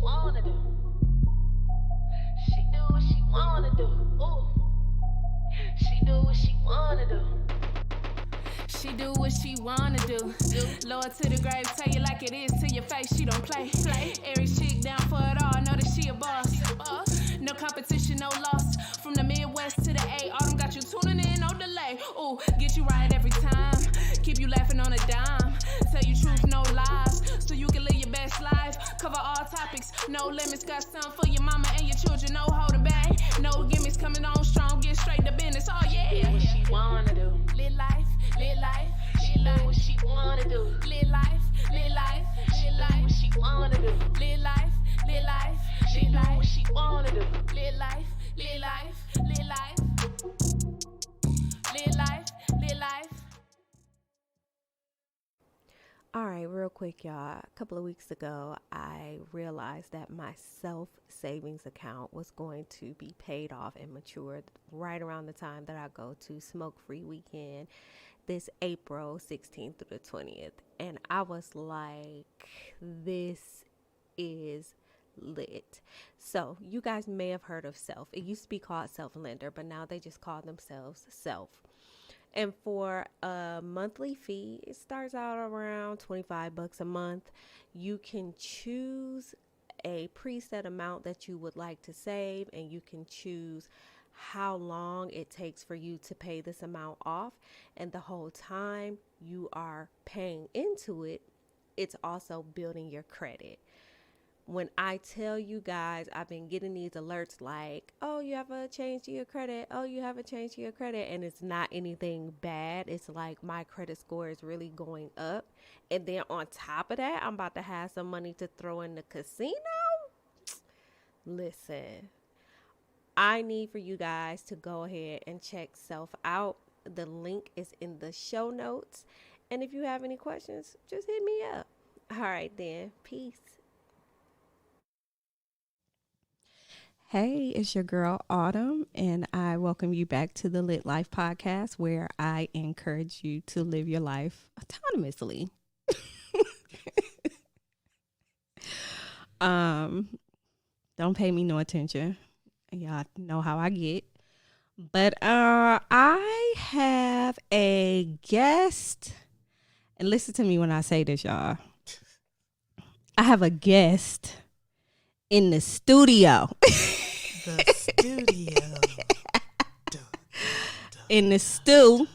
wanna do. She do what she wanna do. Ooh. She do what she wanna do. She do what she wanna do. Lower to the grave, tell you like it is to your face. She don't play. Every chick down for it all, know that she a boss. No competition, no loss. From the Midwest to the A, Autumn got you tuning in, no delay. Ooh, get you right every time. Keep you laughing on a dime. Tell you truth, no lies. So you can live your best life. Cover all topics, no limits. Got some for your mama and your children, no holding back. No gimmicks, coming on strong, get straight to business. Oh yeah. Do what she wanna do. Live life, live life. She do what she wanna do. Live life, live life, She live do life. what she wanna do. Live life, live life, She live do life. what she wanna do. Live life, live life, live life. Live life, live life. All right, real quick, y'all. A couple of weeks ago, I realized that my self-savings account was going to be paid off and matured right around the time that I go to Smoke-Free Weekend this April 16th through the 20th. And I was like, this is lit. So you guys may have heard of Self. It used to be called Self-Lender, but now they just call themselves Self. And for a monthly fee, it starts out around $25 a month. You can choose a preset amount that you would like to save, and you can choose how long it takes for you to pay this amount off. And the whole time you are paying into it, it's also building your credit. When I tell you guys, I've been getting these alerts like, oh, you have a change to your credit. Oh, you have a change to your credit. And it's not anything bad. It's like my credit score is really going up. And then on top of that, I'm about to have some money to throw in the casino. Listen, I need for you guys to go ahead and check Self out. The link is in the show notes. And if you have any questions, just hit me up. All right, then. Peace. Hey, it's your girl Autumn, and I welcome you back to the Lit Life podcast, where I encourage you to live your life autonomously. Don't pay me no attention. Y'all know how I get. But I have a guest, and listen to me when I say this, y'all. I have a guest in the studio. The studio. In the stew.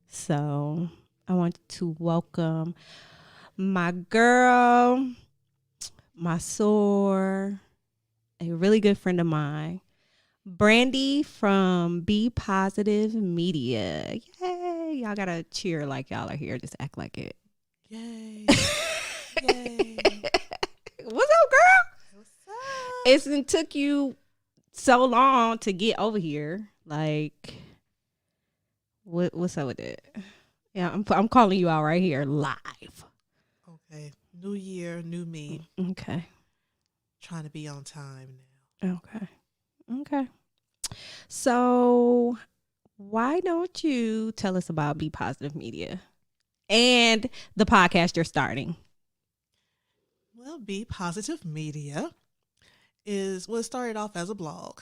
So I want to welcome my girl, my soar, a really good friend of mine, Brandi from Be Positive Media. Yay. Y'all gotta cheer like y'all are here. Just act like it. Yay. Yay. What's up, girl? What's up? It took you so long to get over here. Like, what's up with it? Yeah, I'm calling you out right here live. Okay. New year, new me. Okay. Trying to be on time now. Okay. So, why don't you tell us about Be Positive Media and the podcast you're starting? Well, Be Positive Media it started off as a blog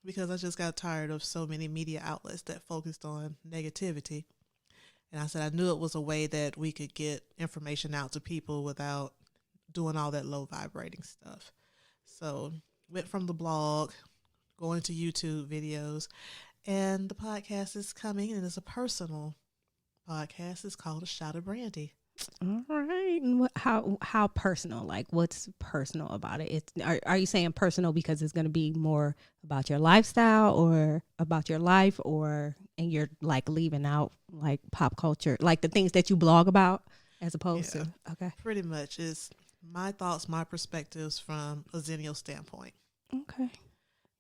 because I just got tired of so many media outlets that focused on negativity. And I said I knew it was a way that we could get information out to people without doing all that low vibrating stuff. So went from the blog, going to YouTube videos, and the podcast is coming, and it's a personal podcast. It's called A Shot of Brandi. All right. And how personal? Like, what's personal about it? Are you saying personal because it's going to be more about your lifestyle or about your life, and you're like leaving out like pop culture, like the things that you blog about, as opposed to okay, pretty much it's my thoughts, my perspectives from a Zennial standpoint. Okay.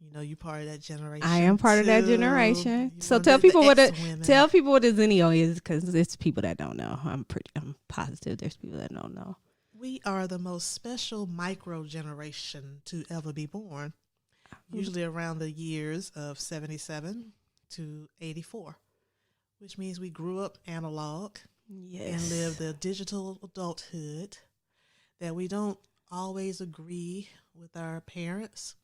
You know, you part of that generation. I am part of that generation. You So know, tell people what a Zennial is, because it's people that don't know. I'm positive there's people that don't know. We are the most special micro generation to ever be born. Usually around the years of 77 to 84, which means we grew up analog and lived the digital adulthood that we don't always agree with our parents,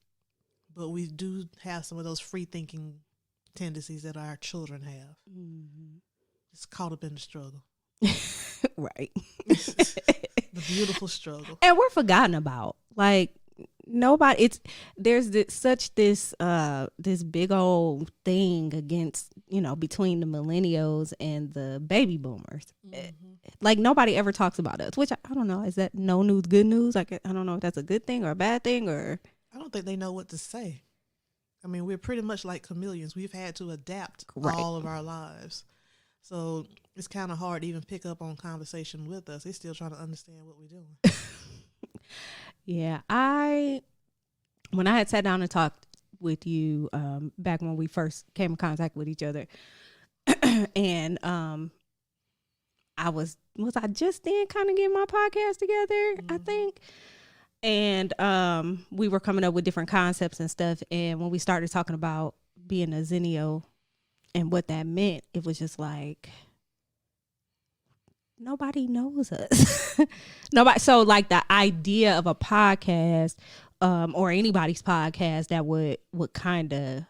but we do have some of those free thinking tendencies that our children have. Mm-hmm. Just caught up in the struggle. Right. The beautiful struggle. And we're forgotten about. Like, nobody, there's this big old thing against, between the millennials and the baby boomers. Mm-hmm. Like, nobody ever talks about us, which I don't know. Is that no news good news? Like, I don't know if that's a good thing or a bad thing, or I don't think they know what to say. I mean, we're pretty much like chameleons. We've had to adapt all of our lives. So it's kind of hard to even pick up on conversation with us. They're still trying to understand what we're doing. Yeah, when I had sat down and talked with you back when we first came in contact with each other, and I was I just then kind of getting my podcast together, I think. And we were coming up with different concepts and stuff. And when we started talking about being a Zennial and what that meant, it was just like, nobody knows us. Nobody. So like the idea of a podcast or anybody's podcast that would kind of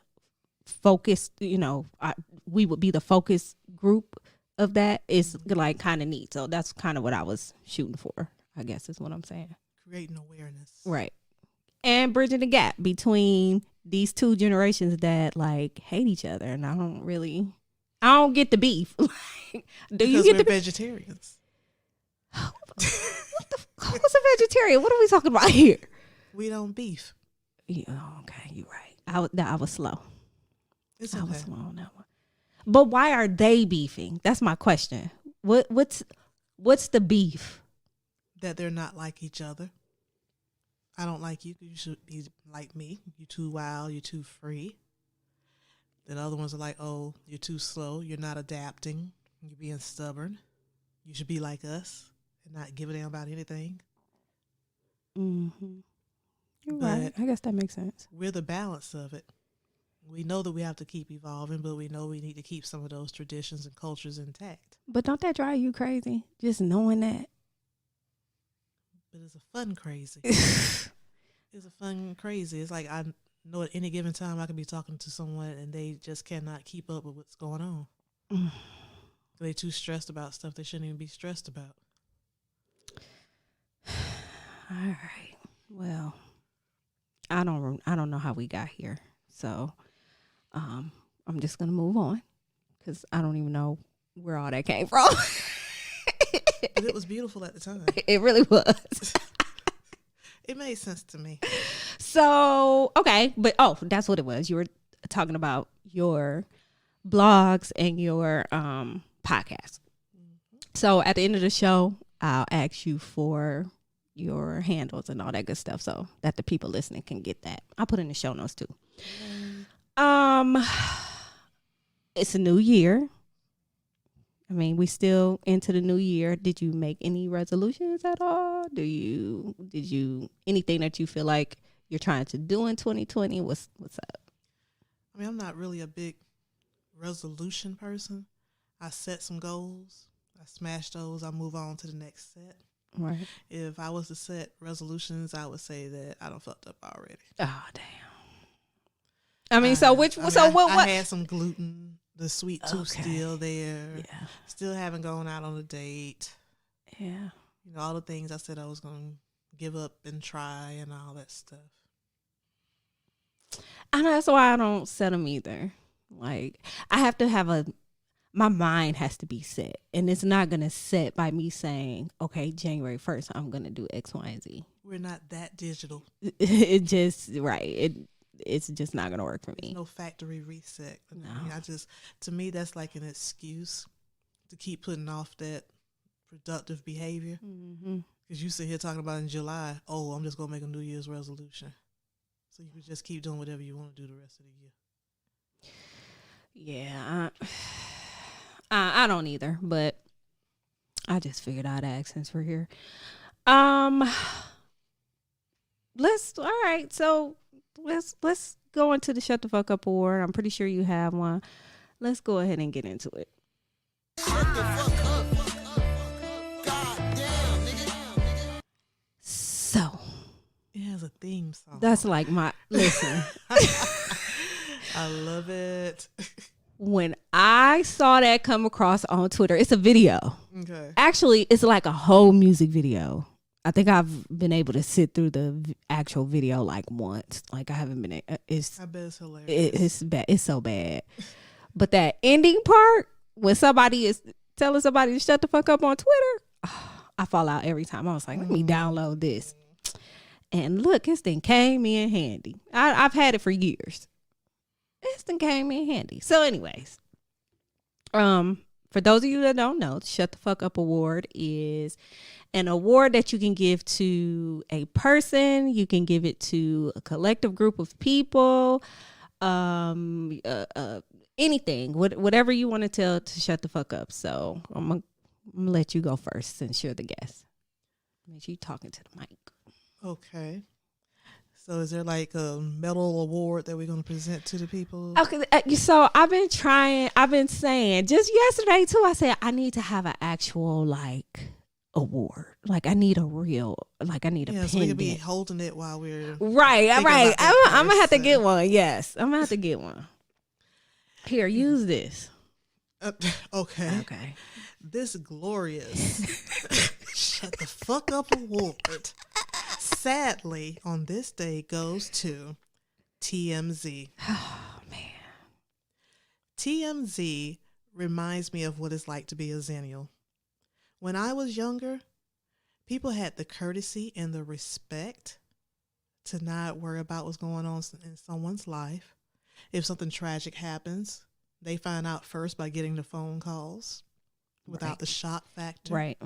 focus, we would be the focus group of that is like kind of neat. So that's kind of what I was shooting for, I guess is what I'm saying. Creating awareness. Right. And bridging the gap between these two generations that like hate each other. And I don't get the beef. Do you get the vegetarians? What's a vegetarian? What are we talking about here? We don't beef. Yeah, okay, you're right. I was slow. It's okay. I was slow on that one. But why are they beefing? That's my question. What's the beef? That they're not like each other. I don't like you. You should be like me. You're too wild. You're too free. Then other ones are like, oh, you're too slow. You're not adapting. You're being stubborn. You should be like us and not give a damn about anything. Mm-hmm. You're right. I guess that makes sense. We're the balance of it. We know that we have to keep evolving, but we know we need to keep some of those traditions and cultures intact. But don't that drive you crazy? Just knowing that? But it's a fun crazy. It's a fun crazy. It's like I know at any given time I could be talking to someone and they just cannot keep up with what's going on. They're too stressed about stuff they shouldn't even be stressed about. All right. Well, I don't know how we got here. So I'm just going to move on because I don't even know where all that came from. But it was beautiful at the time. It really was. It made sense to me. So, okay. But, that's what it was. You were talking about your blogs and your podcast. Mm-hmm. So, at the end of the show, I'll ask you for your handles and all that good stuff so that the people listening can get that. I'll put in the show notes, too. It's a new year. I mean, we still into the new year. Did you make any resolutions at all? Did you anything that you feel like you're trying to do in 2020? What's up? I mean, I'm not really a big resolution person. I set some goals. I smash those. I move on to the next set. Right. If I was to set resolutions, I would say that I done fucked up already. Oh, damn. I mean, what? I had some gluten. The sweet tooth still there. Yeah. Still haven't gone out on a date. Yeah. All the things I said I was going to give up and try and all that stuff. And that's why I don't set them either. Like, I have to have my mind has to be set. And it's not going to set by me saying, okay, January 1st, I'm going to do X, Y, and Z. We're not that digital. It's just not going to work for me. There's no factory reset. No. I mean, to me, that's like an excuse to keep putting off that productive behavior. Because you sit here talking about in July, I'm just going to make a New Year's resolution. So you can just keep doing whatever you want to do the rest of the year. Yeah. I don't either, but I just figured I'd ask since we're here. All right, so let's go into the Shut the Fuck Up award. I'm pretty sure you have one. Let's go ahead and get into it. Shut the fuck up. God damn, nigga. So, a theme song. That's like my listen. I love it. When I saw that come across on Twitter, it's a video. Okay. Actually, it's like a whole music video. I think I've been able to sit through the actual video like once. Like I haven't been. It's. I bet it's hilarious. It's bad. It's so bad. But that ending part, when somebody is telling somebody to shut the fuck up on Twitter, I fall out every time. I was like, let me download this. And look, this thing came in handy. I've had it for years. This thing came in handy. So anyways, for those of you that don't know, the Shut the Fuck Up Award is an award that you can give to a person. You can give it to a collective group of people. Anything, whatever you want to tell to shut the fuck up. So I'm gonna let you go first since you're the guest. Make sure you talking to the mic. Okay. So is there like a medal award that we're going to present to the people? Okay. So I've been saying just yesterday too, I said I need to have an actual like award. Like I need a pendant. So we could be holding it while we're right. I'm gonna have to get one. Yes. I'm gonna have to get one. Here, use this. Okay. Okay. This glorious Shut the Fuck Up Award, sadly, on this day goes to TMZ. Oh, man. TMZ reminds me of what it's like to be a Xennial. When I was younger, people had the courtesy and the respect to not worry about what's going on in someone's life. If something tragic happens, they find out first by getting the phone calls without the shock factor. Right.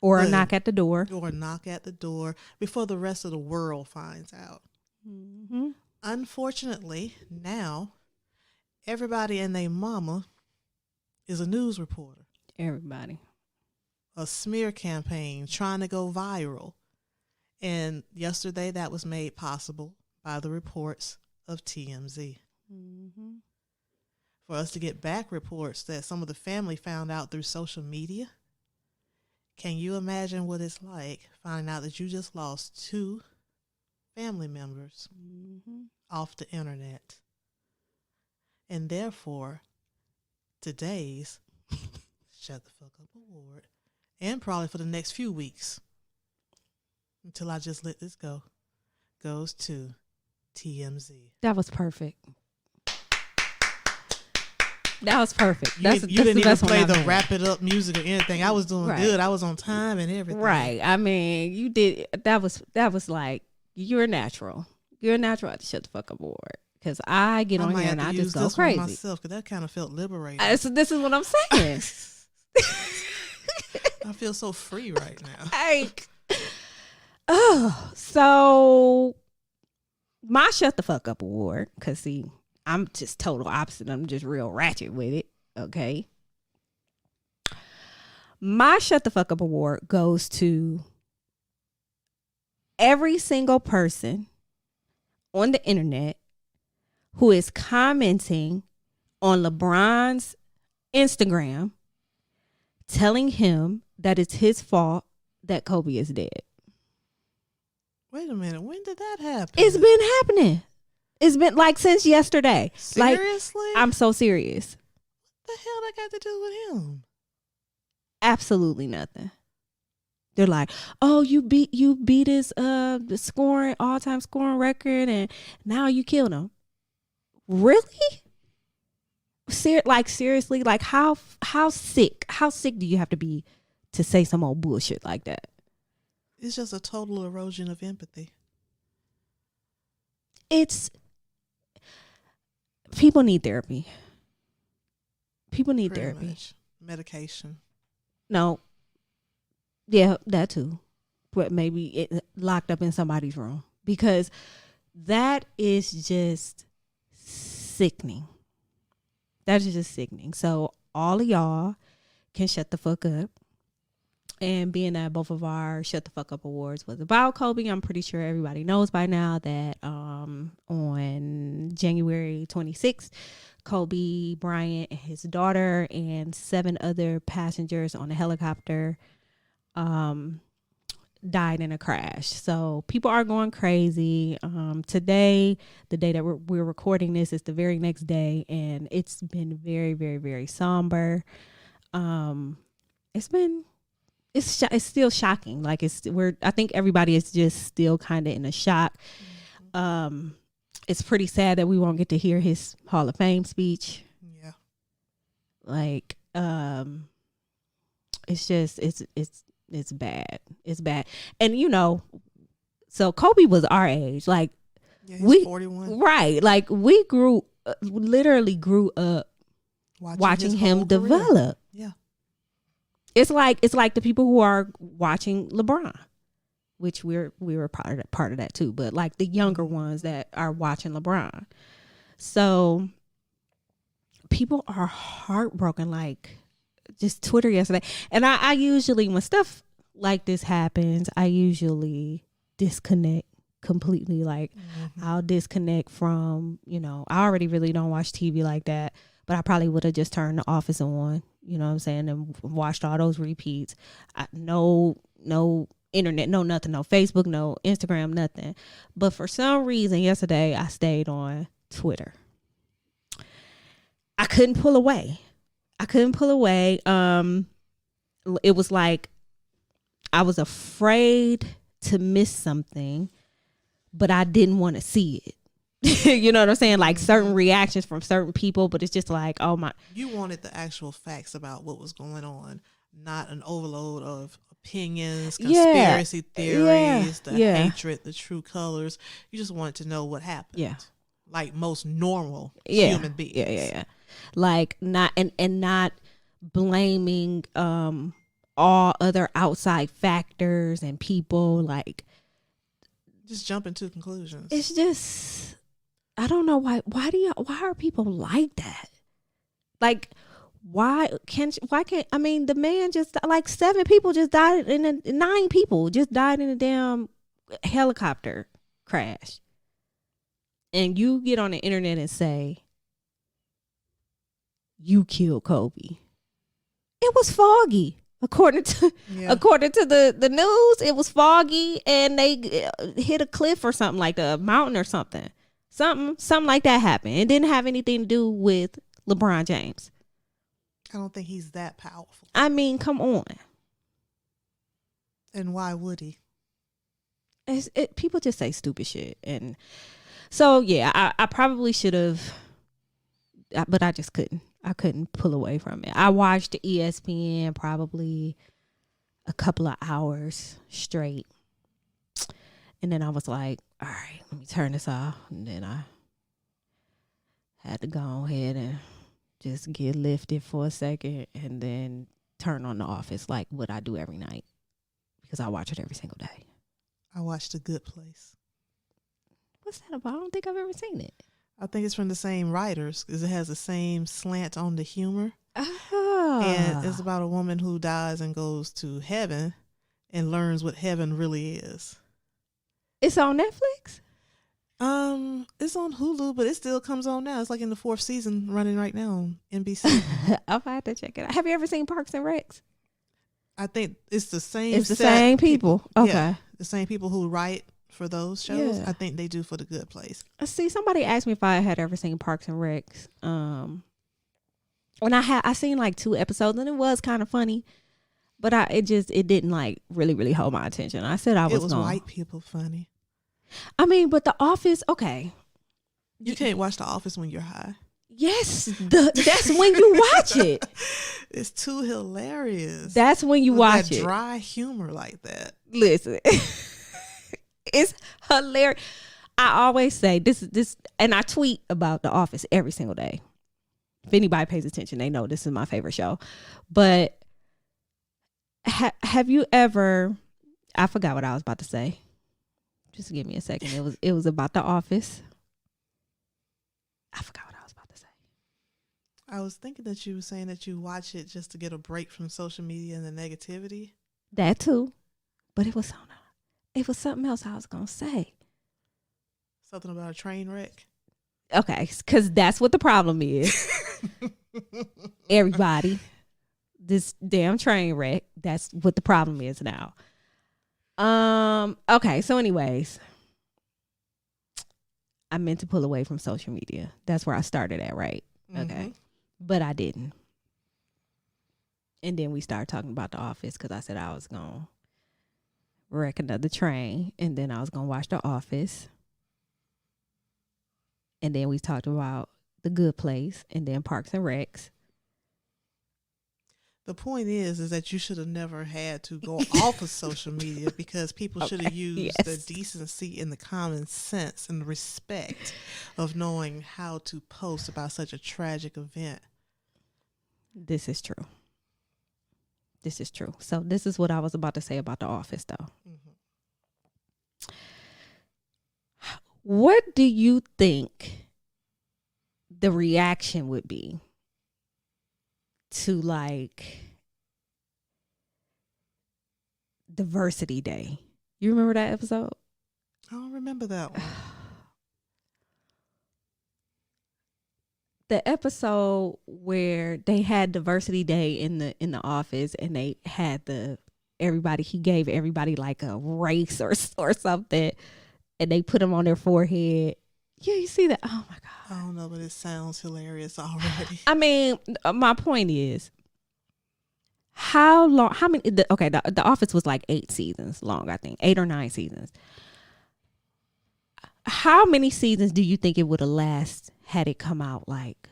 Or a knock at the door. Or a knock at the door before the rest of the world finds out. Mm-hmm. Unfortunately, now, everybody and their mama is a news reporter. Everybody. A smear campaign trying to go viral. And yesterday that was made possible by the reports of TMZ. Mm-hmm. For us to get back reports that some of the family found out through social media. Can you imagine what it's like finding out that you just lost 2 family members off the internet? And therefore, today's Shut the Fuck Up Award, and probably for the next few weeks, until I just let this go, goes to TMZ. That was perfect. That was perfect. You didn't even play the wrap it up music or anything. I was doing good. I was on time and everything. Right. I mean, you did. That was like, you're natural. You're natural at the Shut the Fuck Up Award. Because I get on here and I just go crazy. Myself, because that kind of felt liberating. So this is what I'm saying. I feel so free right now. Like, so my Shut the Fuck Up Award, because see, I'm just total opposite. I'm just real ratchet with it. Okay. My Shut the Fuck Up Award goes to every single person on the internet who is commenting on LeBron's Instagram, telling him that it's his fault that Kobe is dead. Wait a minute. When did that happen? It's been happening. It's been like since yesterday. Seriously? Like, I'm so serious. What the hell that got to do with him? Absolutely nothing. They're like, oh, you beat his the all-time scoring record, and now you killed him. Really? Seriously? Like how sick do you have to be to say some old bullshit like that? It's just a total erosion of empathy. People need therapy. People need Pretty therapy. much. Medication. No. Yeah, that too. But maybe it locked up in somebody's room, because that is just sickening. That is just sickening. So all of y'all can shut the fuck up. And being that both of our Shut the Fuck Up Awards was about Kobe, I'm pretty sure everybody knows by now that on January 26th, Kobe Bryant and his daughter and 7 other passengers on a helicopter died in a crash. So people are going crazy. Today, the day that we're recording this, is the very next day, and it's been very, very, very somber. It's still shocking. Like I think everybody is just still kind of in a shock. It's pretty sad that we won't get to hear his Hall of Fame speech. Yeah. Like, it's just, it's bad. It's bad. And so Kobe was our age. Like, yeah, he's 41. Right. Like, we literally grew up watching him develop. Yeah. It's like the people who are watching LeBron, which we were part of that too, but like the younger ones that are watching LeBron. So people are heartbroken. Like, just Twitter yesterday. And I usually, when stuff like this happens, I usually disconnect completely. Like, I'll disconnect from, I already really don't watch TV like that, but I probably would have just turned The Office on, you know what I'm saying, and watched all those repeats. No internet, no nothing, no Facebook, no Instagram, nothing. But for some reason yesterday, I stayed on Twitter. I couldn't pull away. It was like I was afraid to miss something, but I didn't want to see it. You know what I'm saying? Like, certain reactions from certain people, but it's just like, oh my. You wanted the actual facts about what was going on, not an overload of opinions, conspiracy theories, the hatred, the true colors. You just wanted to know what happened. Yeah. Like most normal human beings. Yeah. Like, not not blaming all other outside factors and people. Like, just jumping to conclusions. It's just, I don't know why are people like that? Like, why can't I mean, the man just, like, 9 people just died in a damn helicopter crash. And you get on the internet and say, you killed Kobe. It was foggy. According to the news, it was foggy, and they hit a cliff or something, like a mountain or something. Something like that happened. It didn't have anything to do with LeBron James. I don't think he's that powerful. I mean, come on. And why would he? People just say stupid shit. And so, yeah, I probably should have, but I just couldn't. I couldn't pull away from it. I watched ESPN probably a couple of hours straight. And then I was like, all right, let me turn this off. And then I had to go ahead and just get lifted for a second and then turn on The Office, like what I do every night, because I watch it every single day. I watched The Good Place. What's that about? I don't think I've ever seen it. I think it's from the same writers, because it has the same slant on the humor. Oh. And it's about a woman who dies and goes to heaven and learns what heaven really is. It's on Netflix? It's on Hulu, but it still comes on now. It's like in the 4th season, running right now on NBC. I'll have to check it out. Have you ever seen Parks and Recs? I think it's the same. It's the same people. Okay. Yeah, the same people who write for those shows. Yeah. I think they do for The Good Place. See, somebody asked me if I had ever seen Parks and Recs. And I seen like 2 episodes, and it was kind of funny, but it didn't like really hold my attention. I said I was. It was white people funny. I mean, but The Office, okay. You can't watch The Office when you're high. Yes, that's when you watch it. It's too hilarious. That's when you watch it. Dry humor like that. Listen, it's hilarious. I always say this, and I tweet about The Office every single day. If anybody pays attention, they know this is my favorite show. But have you ever? I forgot what I was about to say. Just give me a second. It was about The Office. I forgot what I was about to say. I was thinking that you were saying that you watch it just to get a break from social media and the negativity. That too, but it was something else I was gonna say. Something about a train wreck. Okay, because that's what the problem is. Everybody, this damn train wreck. That's what the problem is now. Okay, so anyways, I meant to pull away from social media. That's where I started at, right? Okay. But I didn't. And then we started talking about The Office because I said I was going to wreck another train. And then I was going to watch The Office. And then we talked about The Good Place and then Parks and Recs. The point is that you should have never had to go off of social media because people should have used the decency and the common sense and the respect of knowing how to post about such a tragic event. This is true. This is true. So this is what I was about to say about The Office, though. What do you think the reaction would be to like Diversity Day? You remember that episode? I don't remember that one. The episode where they had Diversity Day in the office, and they had he gave everybody like a race or something, and they put them on their forehead. Yeah, you see that? Oh my God. I don't know, but it sounds hilarious already. I mean, my point is, how long? How many? The Office was like 8 seasons long, I think, 8 or 9 seasons. How many seasons do you think it would have lasted had it come out like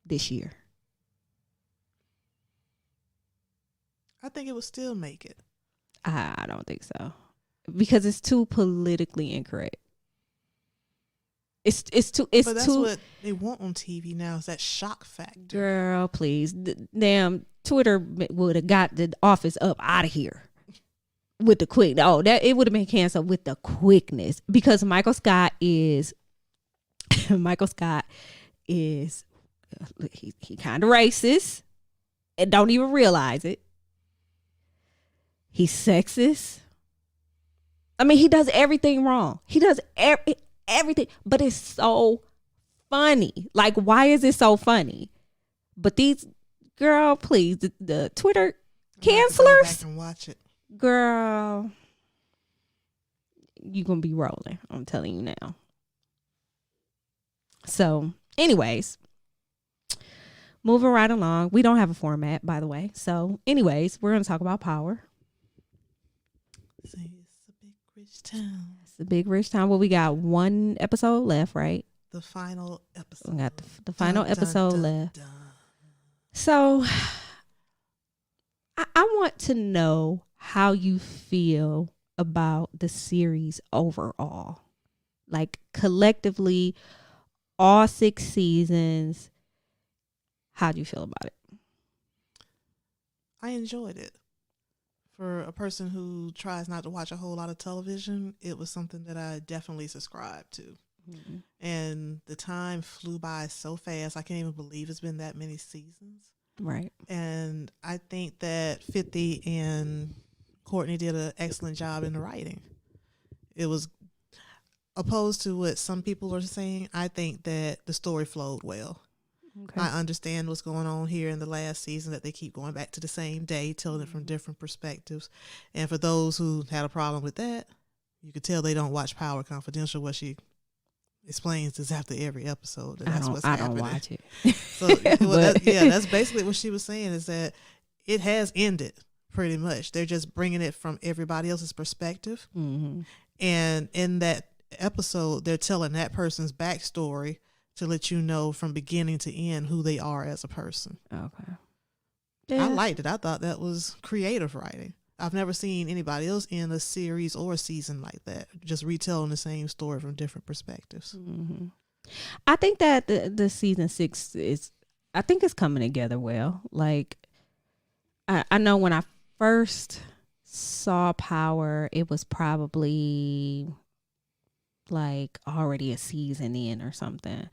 this year? I think it would still make it. I don't think so, because it's too politically incorrect. It's too. But that's what they want on TV now, is that shock factor. Girl, please, damn, Twitter would have got The Office up out of here with the quick. Oh, that it would have been canceled with the quickness, because Michael Scott is he kind of racist and don't even realize it. He's sexist. I mean, he does everything wrong. He does everything, but it's so funny. Like, why is it so funny? But these, girl, please, the Twitter cancelers. Go back and watch it, girl. You gonna be rolling. I'm telling you now. So, anyways, moving right along. We don't have a format, by the way. So, anyways, we're gonna talk about power. See, it's a big rich town. It's a big rich town. Well, we got one episode left, right? The final episode. We got the final episode left. So, I want to know how you feel about the series overall. Like, collectively, all 6 seasons. How do you feel about it? I enjoyed it. For a person who tries not to watch a whole lot of television, it was something that I definitely subscribed to. Mm-hmm. And the time flew by so fast. I can't even believe it's been that many seasons. Right. And I think that 50 and Courtney did an excellent job in the writing. It was, opposed to what some people are saying, I think that the story flowed well. Okay. I understand what's going on here in the last season, that they keep going back to the same day, telling it from different perspectives. And for those who had a problem with that, you could tell they don't watch Power Confidential, where she explains this after every episode. That that's what's happening. I don't watch it. So, that's basically what she was saying, is that it has ended pretty much. They're just bringing it from everybody else's perspective. Mm-hmm. And in that episode, they're telling that person's backstory to let you know from beginning to end who they are as a person. Okay. Yeah. I liked it. I thought that was creative writing. I've never seen anybody else in a series or a season like that, just retelling the same story from different perspectives. Mm-hmm. I think that the season 6 is, I think it's coming together well. Like, I know when I first saw Power, it was probably like already a season in or something.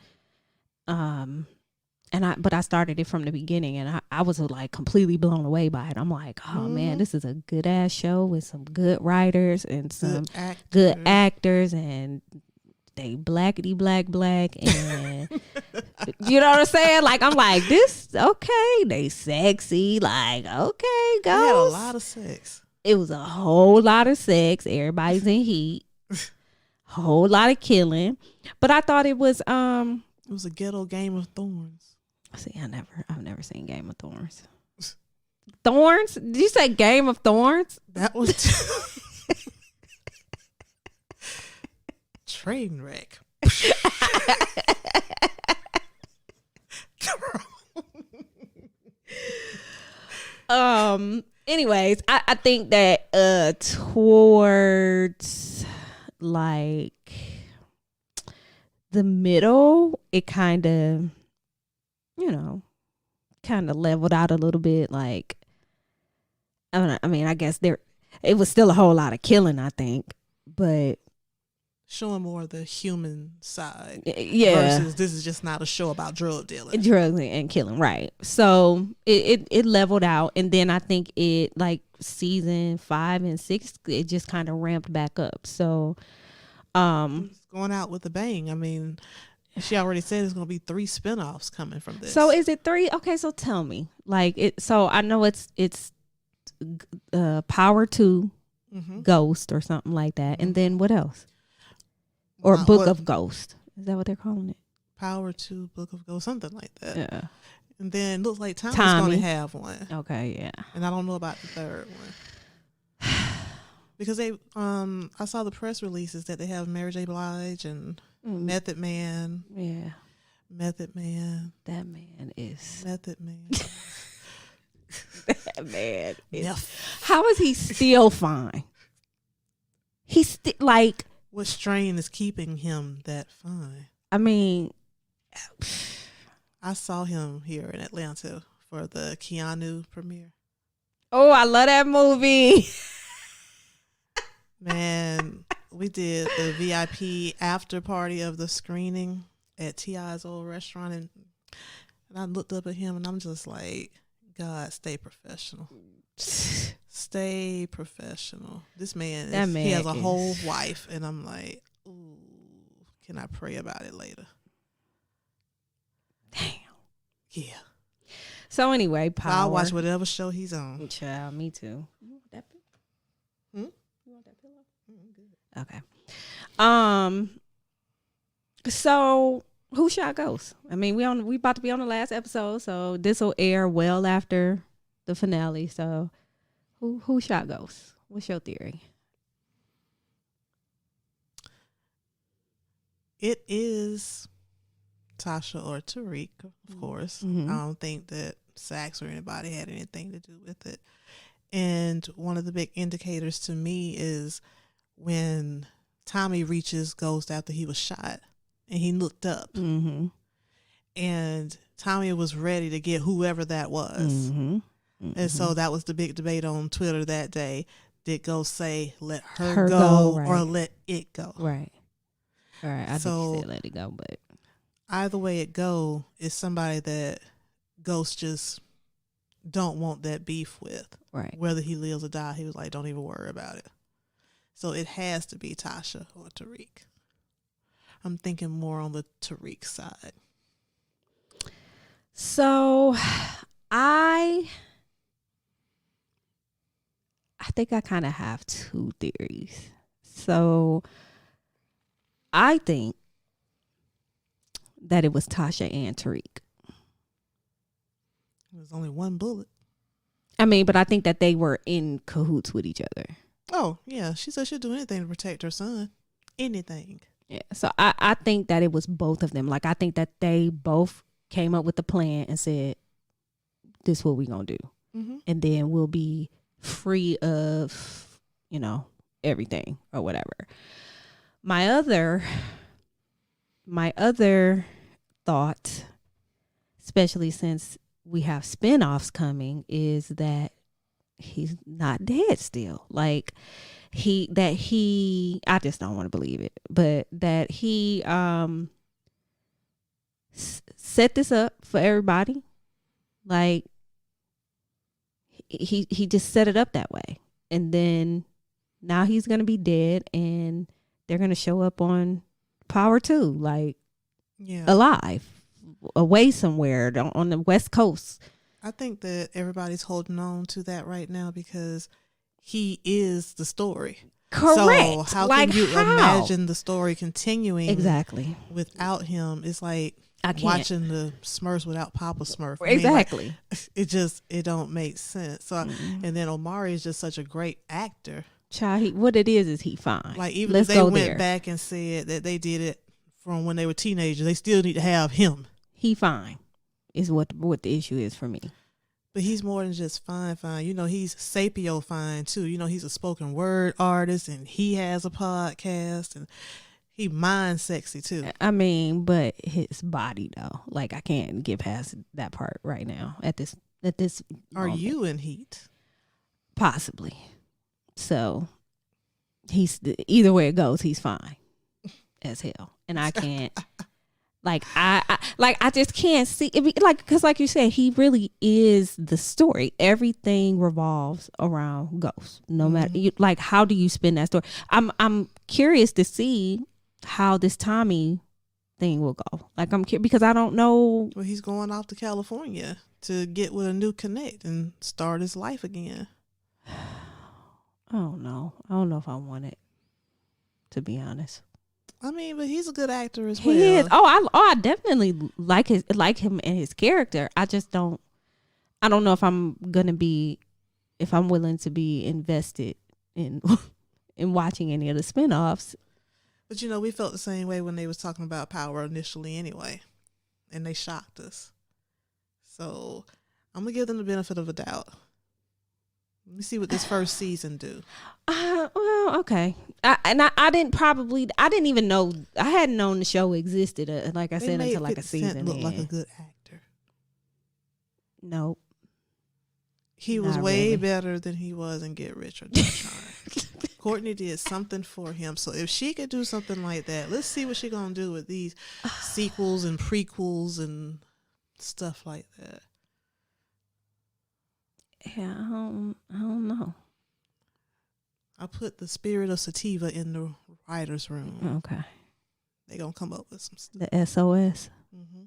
But I started it from the beginning, and I was like completely blown away by it. I'm like, oh man, this is a good ass show with some good writers and some good actors, and they blackety black and you know what I'm saying? Like, I'm like, this okay, they sexy, like, okay, go. They had a lot of sex. It was a whole lot of sex. Everybody's in heat. Whole lot of killing. But I thought it was It was a ghetto Game of Thorns. See, I've never seen Game of Thorns. Thorns? Did you say Game of Thorns? That was train wreck. Anyways, I think that towards like the middle, it kind of, kind of leveled out a little bit. Like, I mean, I guess it was still a whole lot of killing, I think, but showing more of the human side. Yeah. Versus this is just not a show about drug dealing. Drugs and killing, right. So it leveled out, and then I think it, like, season 5 and 6, it just kind of ramped back up. So it's going out with a bang. I mean, she already said there's going to be 3 spinoffs coming from this. So is it 3? Okay, so tell me. Like, so I know it's Power 2, Ghost or something like that. And then what else? Or Book of Ghost. Is that what they're calling it? Power 2, Book of Ghost, something like that. Yeah. And then looks like Tommy's going to have one. Okay, yeah. And I don't know about the third one. Because they, I saw the press releases that they have Mary J. Blige and Method Man. Yeah. Method Man. That man is. Method Man. That man is. How is he still fine? He's like. What strain is keeping him that fine? I mean, I saw him here in Atlanta for the Keanu premiere. Oh, I love that movie. Man, we did the VIP after party of the screening at T.I.'s old restaurant, and I looked up at him, and I'm just like, God, stay professional. Stay professional. This man, he has a whole wife, and I'm like, ooh, can I pray about it later? Damn. Yeah. So anyway, Power. I'll watch whatever show he's on. Child, me too. You want that pillow? You want that pillow? Okay. So who shot Ghost? I mean, we about to be on the last episode, so this will air well after the finale. So who shot Ghost? What's your theory? It is Tasha or Tariq, of course. I don't think that Sax or anybody had anything to do with it. And one of the big indicators to me is when Tommy reaches Ghost after he was shot, and he looked up, and Tommy was ready to get whoever that was. And so that was the big debate on Twitter that day. Did Ghost say, let her go, right, or let it go? Right. All right. I think he said let it go, but either way it go is somebody that Ghost just don't want that beef with. Right. Whether he lives or dies, he was like, don't even worry about it. So it has to be Tasha or Tariq. I'm thinking more on the Tariq side. So I think I kind of have 2 theories. So I think that it was Tasha and Tariq. There's only one bullet. I mean, but I think that they were in cahoots with each other. Oh, yeah. She said she'd do anything to protect her son. Anything. Yeah. So I think that it was both of them. Like, I think that they both came up with the plan and said, this is what we're going to do. And then we'll be free of, everything or whatever. My other thought, especially since we have spinoffs coming, is that he's not dead still. Like I just don't want to believe it, but that he set this up for everybody. Like he just set it up that way, and then now he's gonna be dead, and they're gonna show up on Power 2, like alive, away somewhere on the West Coast. I think that everybody's holding on to that right now because he is the story. Correct. So how like, can you how? imagine the story continuing Exactly. without him? It's like I can't. watching the Smurfs without Papa Smurf. Exactly. It don't make sense. So and then Omari is just such a great actor. Child, what it is he fine. Like even Let's if they go went there. back and said that they did it from when they were teenagers, they still need to have him. He fine is what the issue is for me. But he's more than just fine. You know, he's sapio fine too. You know, he's a spoken word artist and he has a podcast and he mind sexy too. I mean, but his body though, like I can't get past that part right now at this Are moment. you in heat? Possibly. So he's either way it goes, he's fine as hell, and I can't. I just can't see it, because like you said, he really is the story. Everything revolves around ghosts. No matter how do you spin that story? I'm curious to see how this Tommy thing will go. Like I'm curious because I don't know. Well, he's going off to California to get with a new connect and start his life again. I don't know if I want it, to be honest. I mean, but he's a good actor as well. He is. I definitely like him and his character. I just don't. I don't know if I'm willing to be invested in in watching any of the spinoffs. But you know, we felt the same way when they was talking about Power initially, anyway, and they shocked us. So I'm gonna give them the benefit of a doubt. Let me see what this first season do. Well, okay. I didn't even know. I hadn't known the show existed. Like I said, until like a season. Look like a good actor. Nope. He was Not way really. better than he was in Get Rich or Die Trying. Courtney did something for him. So if she could do something like that, let's see what she's gonna do with these sequels and prequels and stuff like that. Yeah, I don't know. I put the spirit of sativa in the writer's room. Okay. They're going to come up with some stuff. The S.O.S. Mm-hmm.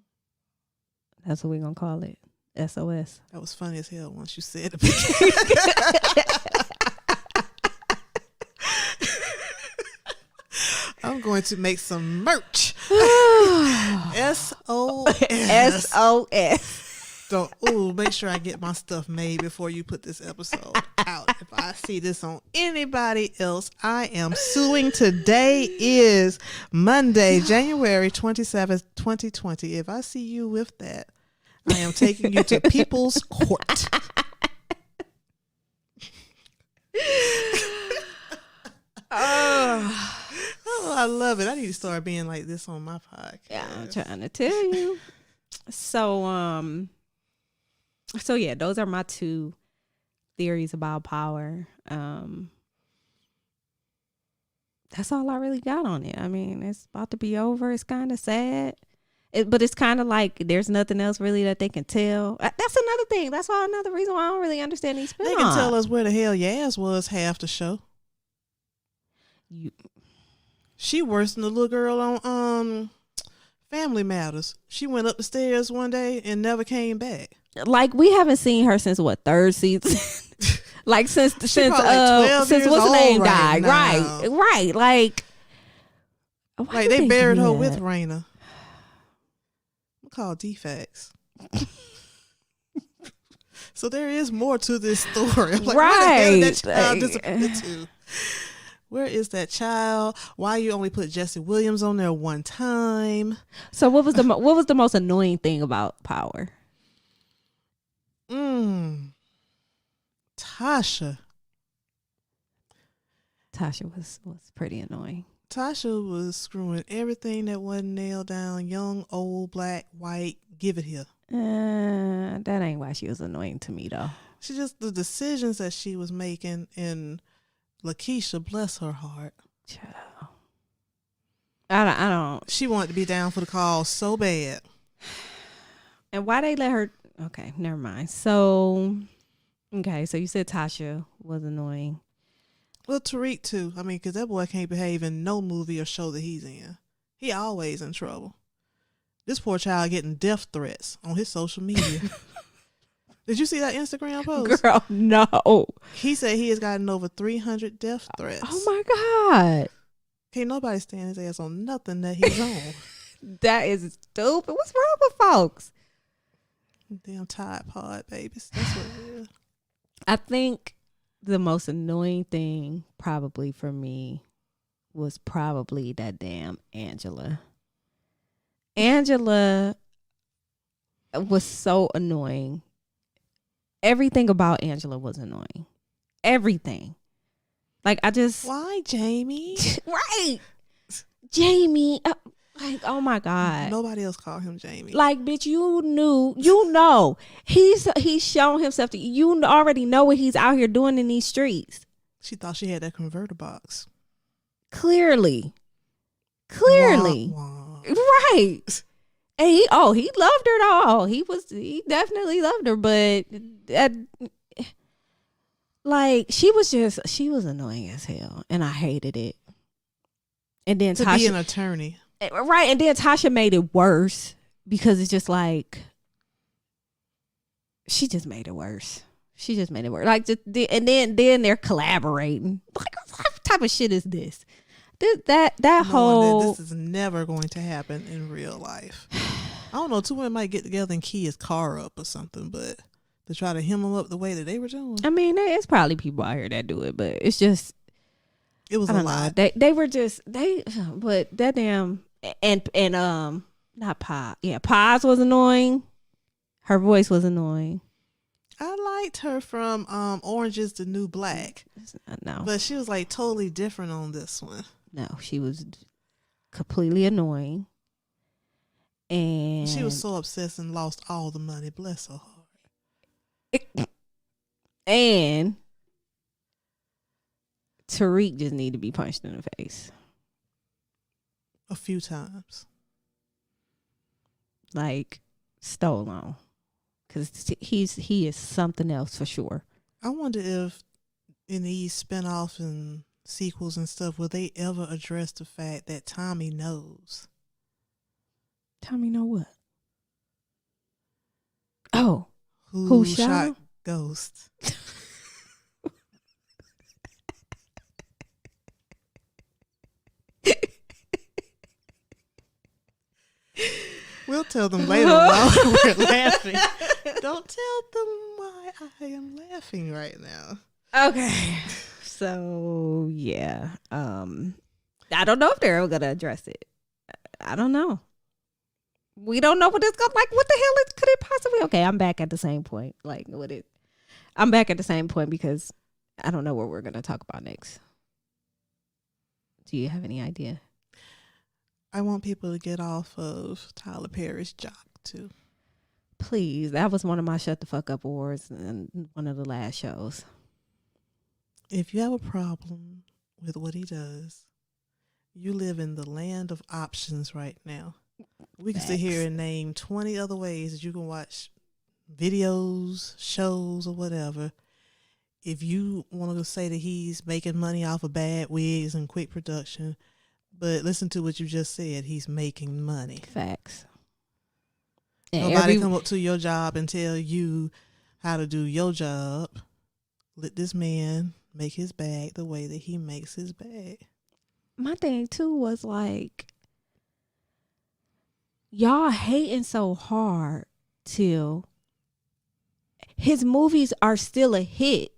That's what we're going to call it. S.O.S. That was funny as hell once you said it. I'm going to make some merch. S.O.S. S.O.S. Make sure I get my stuff made before you put this episode out. If I see this on anybody else, I am suing. Today is Monday, January 27th, 2020. If I see you with that, I am taking you to People's Court. Oh, I love it. I need to start being like this on my podcast. Yeah, I'm trying to tell you. So yeah, those are my two theories about Power. That's all I really got on it. I mean, it's about to be over. It's kind of sad. But it's kind of like there's nothing else really that they can tell. That's another thing. That's why another reason why I don't really understand these spin-offs. They can tell us where the hell Yaz was half the show. She worse than the little girl on Family Matters. She went up the stairs one day and never came back. Like we haven't seen her since what, third season? Like since like 12 since years what's her name old died. right Right. Like why they did buried do her that? with Raina. I'm called defects. So there is more to this story. I'm like, where the hell did that child disappear to? Where is that child? Why you only put Jesse Williams on there one time? So what was the most annoying thing about Power? Tasha. Tasha was pretty annoying. Tasha was screwing everything that wasn't nailed down. Young, old, black, white. Give it here. That ain't why she was annoying to me though. She just the decisions that she was making, and Lakeisha, bless her heart. Child. I don't. She wanted to be down for the cause so bad. And why they let her? Okay, never mind. So, okay, so you said Tasha was annoying. Well, Tariq too. I mean, because that boy can't behave in no movie or show that he's in. He always in trouble. This poor child getting death threats on his social media. Did you see that Instagram post? Girl, no. He said he has gotten over 300 death threats. Oh my God. Can't nobody stand his ass on nothing that he's on. That is stupid. What's wrong with folks? Damn Tide Pod babies. That's what it is. I think the most annoying thing probably for me was probably that damn Angela. Angela was so annoying. Everything about Angela was annoying. Everything. Like, I just... Why, Jamie? Right. Jamie. Like, oh my God. Nobody else called him Jamie. Like, bitch, you know. He's shown himself to you. You already know what he's out here doing in these streets. She thought she had that converter box. Clearly. Wah, wah. Right. And he loved her at all. He definitely loved her, but like she was annoying as hell, and I hated it. And then to Tasha, be an attorney, right? And then Tasha made it worse because it's just like she just made it worse. She just made it worse. Like, and then they're collaborating. Like, what type of shit is this? That whole this is never going to happen in real life. I don't know. Two women might get together and key his car up or something, but to try to hem him up the way that they were doing. I mean, it's probably people out here that do it, but it's just it was a lot. They were just but that damn and not Pa. Yeah, Paz was annoying. Her voice was annoying. I liked her from Orange is the New Black. No, but she was like totally different on this one. No, she was completely annoying. And she was so obsessed and lost all the money. Bless her heart. And Tariq just need to be punched in the face a few times. Like, stole on. Because he is something else for sure. I wonder if in these spinoffs and sequels and stuff, will they ever address the fact that Tommy knows? Tommy know what? Oh. Who shot Ghost? We'll tell them later while we're laughing. Don't tell them why I am laughing right now. Okay. So, yeah. I don't know if they're ever going to address it. I don't know. We don't know what it's going to, like, what the hell could it possibly? Okay, I'm back at the same point. Like, I'm back at the same point because I don't know what we're going to talk about next. Do you have any idea? I want people to get off of Tyler Perry's jock too. Please. That was one of my shut the fuck up awards and one of the last shows. If you have a problem with what he does, you live in the land of options right now. We can sit here and name 20 other ways that you can watch videos, shows, or whatever. If you want to say that he's making money off of bad wigs and quick production, but listen to what you just said. He's making money. Facts. Nobody come up to your job and tell you how to do your job. Let this man make his bag the way that he makes his bag. My thing, too, was like, y'all hating so hard till his movies are still a hit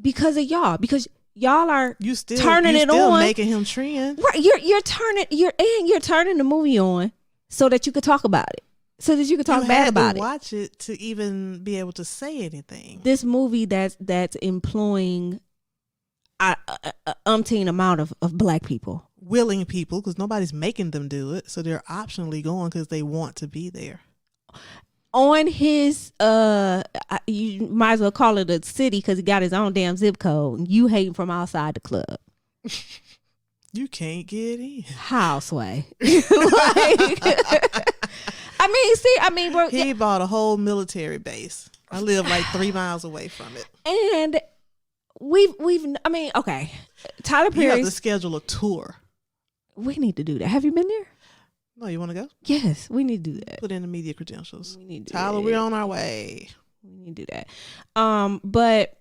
because of y'all. Because y'all are turning it on, making him trend. Right, you're turning the movie on so that you could talk about it, so that you could talk bad about it. Watch it to even be able to say anything. This movie that's employing umpteen amount of black people, willing people, because nobody's making them do it, so they're optionally going because they want to be there. On his, you might as well call it a city because he got his own damn zip code. You hating from outside the club. You can't get in. Houseway. Bro, he bought a whole military base. I live like 3 miles away from it. And okay. Tyler Perry. You have to schedule a tour. We need to do that. Have you been there? No, you want to go? Yes, we need to do that. Put in the media credentials. We need to Tyler, we're on our way. We need to do that. But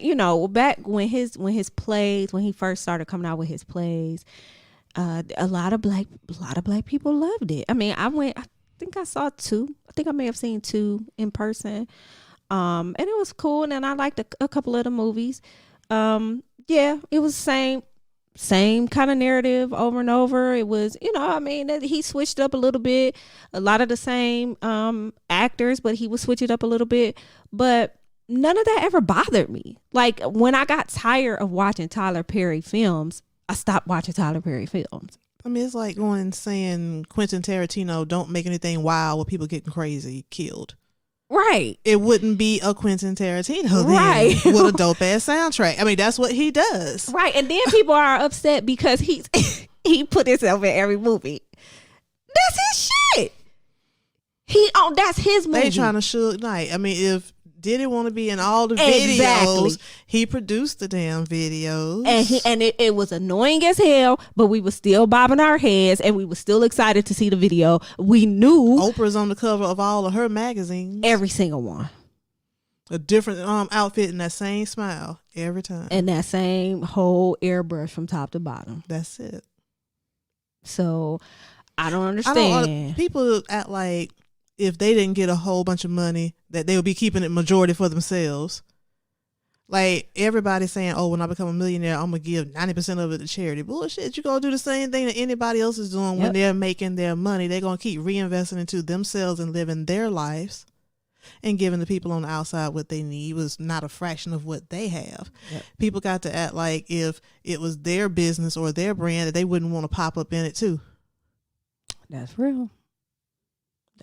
you know, back when his plays, when he first started coming out with his plays, a lot of black people loved it. I mean, I think I saw 2. I think I may have seen 2 in person. And it was cool. And then I liked a couple of the movies. Yeah, it was same kind of narrative over and over. It was, you know, I mean, he switched up a little bit. A lot of the same actors, but he would switch it up a little bit. But none of that ever bothered me. Like, when I got tired of watching Tyler Perry films, I stopped watching Tyler Perry films. I mean, it's like going and saying Quentin Tarantino don't make anything wild with people getting crazy, killed. Right. It wouldn't be a Quentin Tarantino then, right. with a dope ass soundtrack. I mean, that's what he does. Right. And then people are upset because he put himself in every movie. That's his shit. That's his movie. They trying to Suge Knight. I mean, if Diddy want to be in all the videos, he produced the damn videos, and it was annoying as hell, but we were still bobbing our heads and we were still excited to see the video. We knew Oprah's on the cover of all of her magazines, every single one, a different outfit and that same smile every time, and that same whole airbrush from top to bottom. That's it. So I don't understand. People act like if they didn't get a whole bunch of money, that they would be keeping it majority for themselves. Like, everybody saying, oh, when I become a millionaire, I'm going to give 90% of it to charity. Bullshit. You're going to do the same thing that anybody else is doing. When they're making their money. They're going to keep reinvesting into themselves and living their lives and giving the people on the outside what they need was not a fraction of what they have. Yep. People got to act like if it was their business or their brand, that they wouldn't want to pop up in it too. That's real.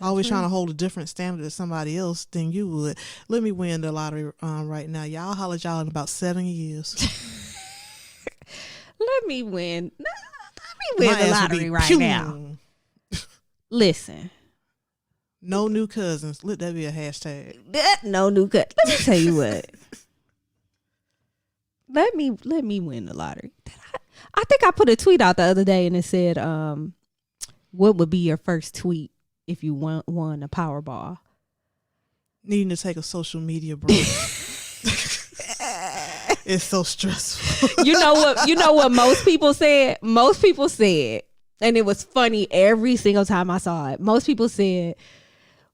Always trying to hold a different standard to somebody else than you would. Let me win the lottery right now. Y'all holler at y'all in about 7 years. Let me win the lottery right now. Listen. No new cousins. Let that be a hashtag. No new cousins. Let me tell you what. Let me win the lottery. I think I put a tweet out the other day and it said, what would be your first tweet if you won a Powerball? Needing to take a social media break. It's so stressful. You know what most people said? Most people said, and it was funny every single time I saw it. Most people said,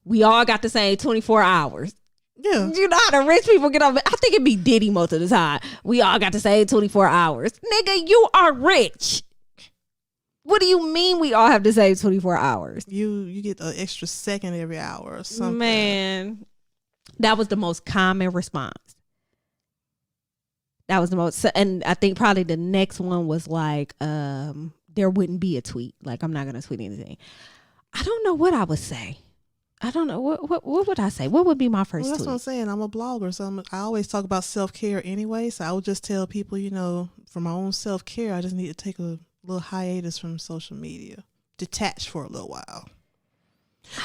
we all got the same 24 hours. Yeah. You know how the rich people get on? I think it'd be Diddy most of the time. We all got the same 24 hours. Nigga, you are rich. What do you mean we all have the same 24 hours? You get an extra second every hour or something. Man, that was the most common response. That was the most, and I think probably the next one was like, there wouldn't be a tweet. Like, I'm not going to tweet anything. I don't know what I would say. I don't know. What would I say? What would be my first tweet? That's what I'm saying. I'm a blogger, so I always talk about self-care anyway. So I would just tell people, for my own self-care, I just need to take a little hiatus from social media, detach for a little while,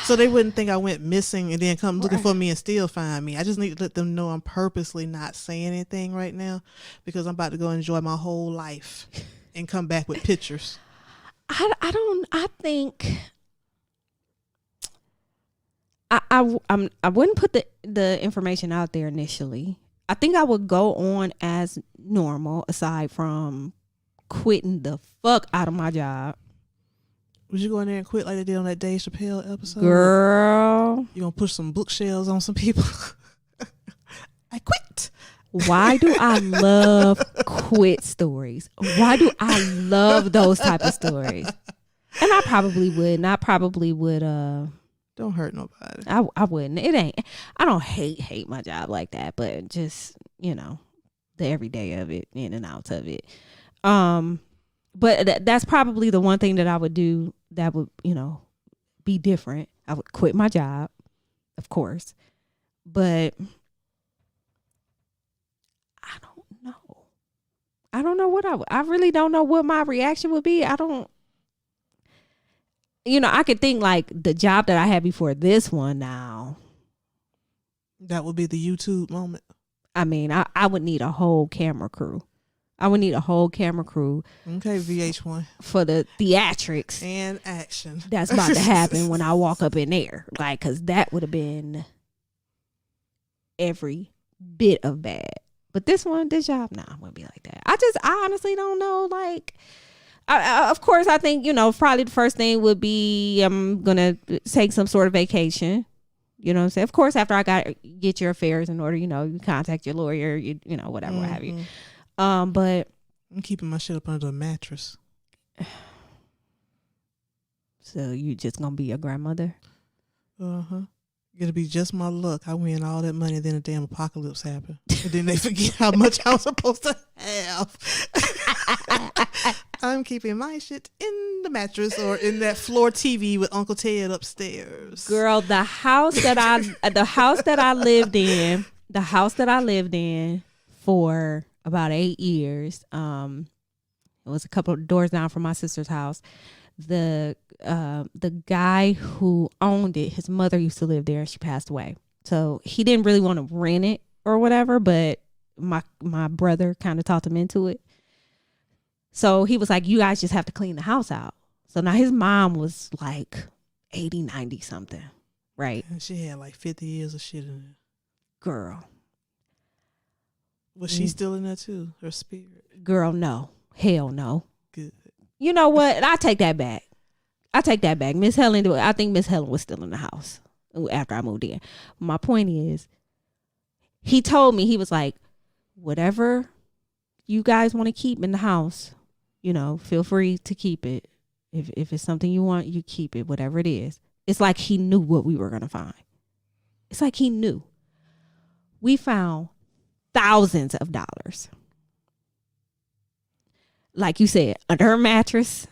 so they wouldn't think I went missing and then come looking for me and still find me. I just need to let them know I'm purposely not saying anything right now because I'm about to go enjoy my whole life and come back with pictures. I think I wouldn't put the information out there initially. I think I would go on as normal, aside from quitting the fuck out of my job. Would you go in there and quit like they did on that Dave Chappelle episode? Girl. You gonna push some bookshelves on some people? I quit. Why do I love quit stories? Why do I love those type of stories? And I probably would. Don't hurt nobody. I wouldn't. It ain't. I don't hate my job like that, but just the everyday of it, in and out of it. But that's probably the one thing that I would do that would, be different. I would quit my job, of course, but I don't know what I really don't know what my reaction would be. I don't, I could think like the job that I had before this one now. That would be the YouTube moment. I mean, I would need a whole camera crew. Okay, VH1. For the theatrics. And action. That's about to happen when I walk up in there. Like, because that would have been every bit of bad. But this job, nah, I'm gonna be like that. I honestly don't know. Like, of course, I think, probably the first thing would be I'm gonna take some sort of vacation. You know what I'm saying? Of course, after I get your affairs in order, you contact your lawyer, whatever, what have you. But I'm keeping my shit up under the mattress. So you just gonna be your grandmother? It'll be just my luck. I win all that money, then a damn apocalypse happen, and then they forget how much I was supposed to have. I'm keeping my shit in the mattress or in that floor TV with Uncle Ted upstairs. Girl, the house that I lived in for about 8 years. It was a couple of doors down from my sister's house. The guy who owned it, his mother used to live there and she passed away. So he didn't really want to rent it or whatever, but my brother kind of talked him into it. So he was like, you guys just have to clean the house out. So now his mom was like 80, 90 something, right? And she had like 50 years of shit in it. Girl. Was she still in there too? Her spirit? Girl, no. Hell no. Good. You know what? I take that back. Miss Helen, I think Miss Helen was still in the house after I moved in. My point is, he told me, he was like, whatever you guys want to keep in the house, feel free to keep it. If it's something you want, you keep it, whatever it is. It's like he knew what we were going to find. It's like he knew. We found thousands of dollars. Like you said, under her mattress.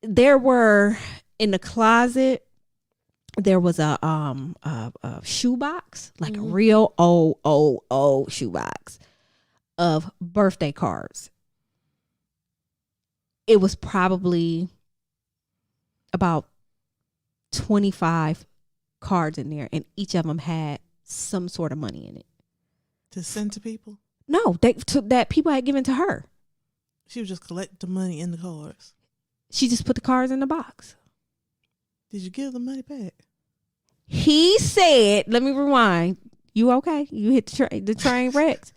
There were, in the closet, there was a shoebox, like a real old shoebox of birthday cards. It was probably about 25 cards in there, and each of them had some sort of money in it. To send to people? No, that people had given to her. She would just collect the money in the cards. She just put the cards in the box. Did you give the money back? He said, let me rewind. You okay? You hit the train wrecks.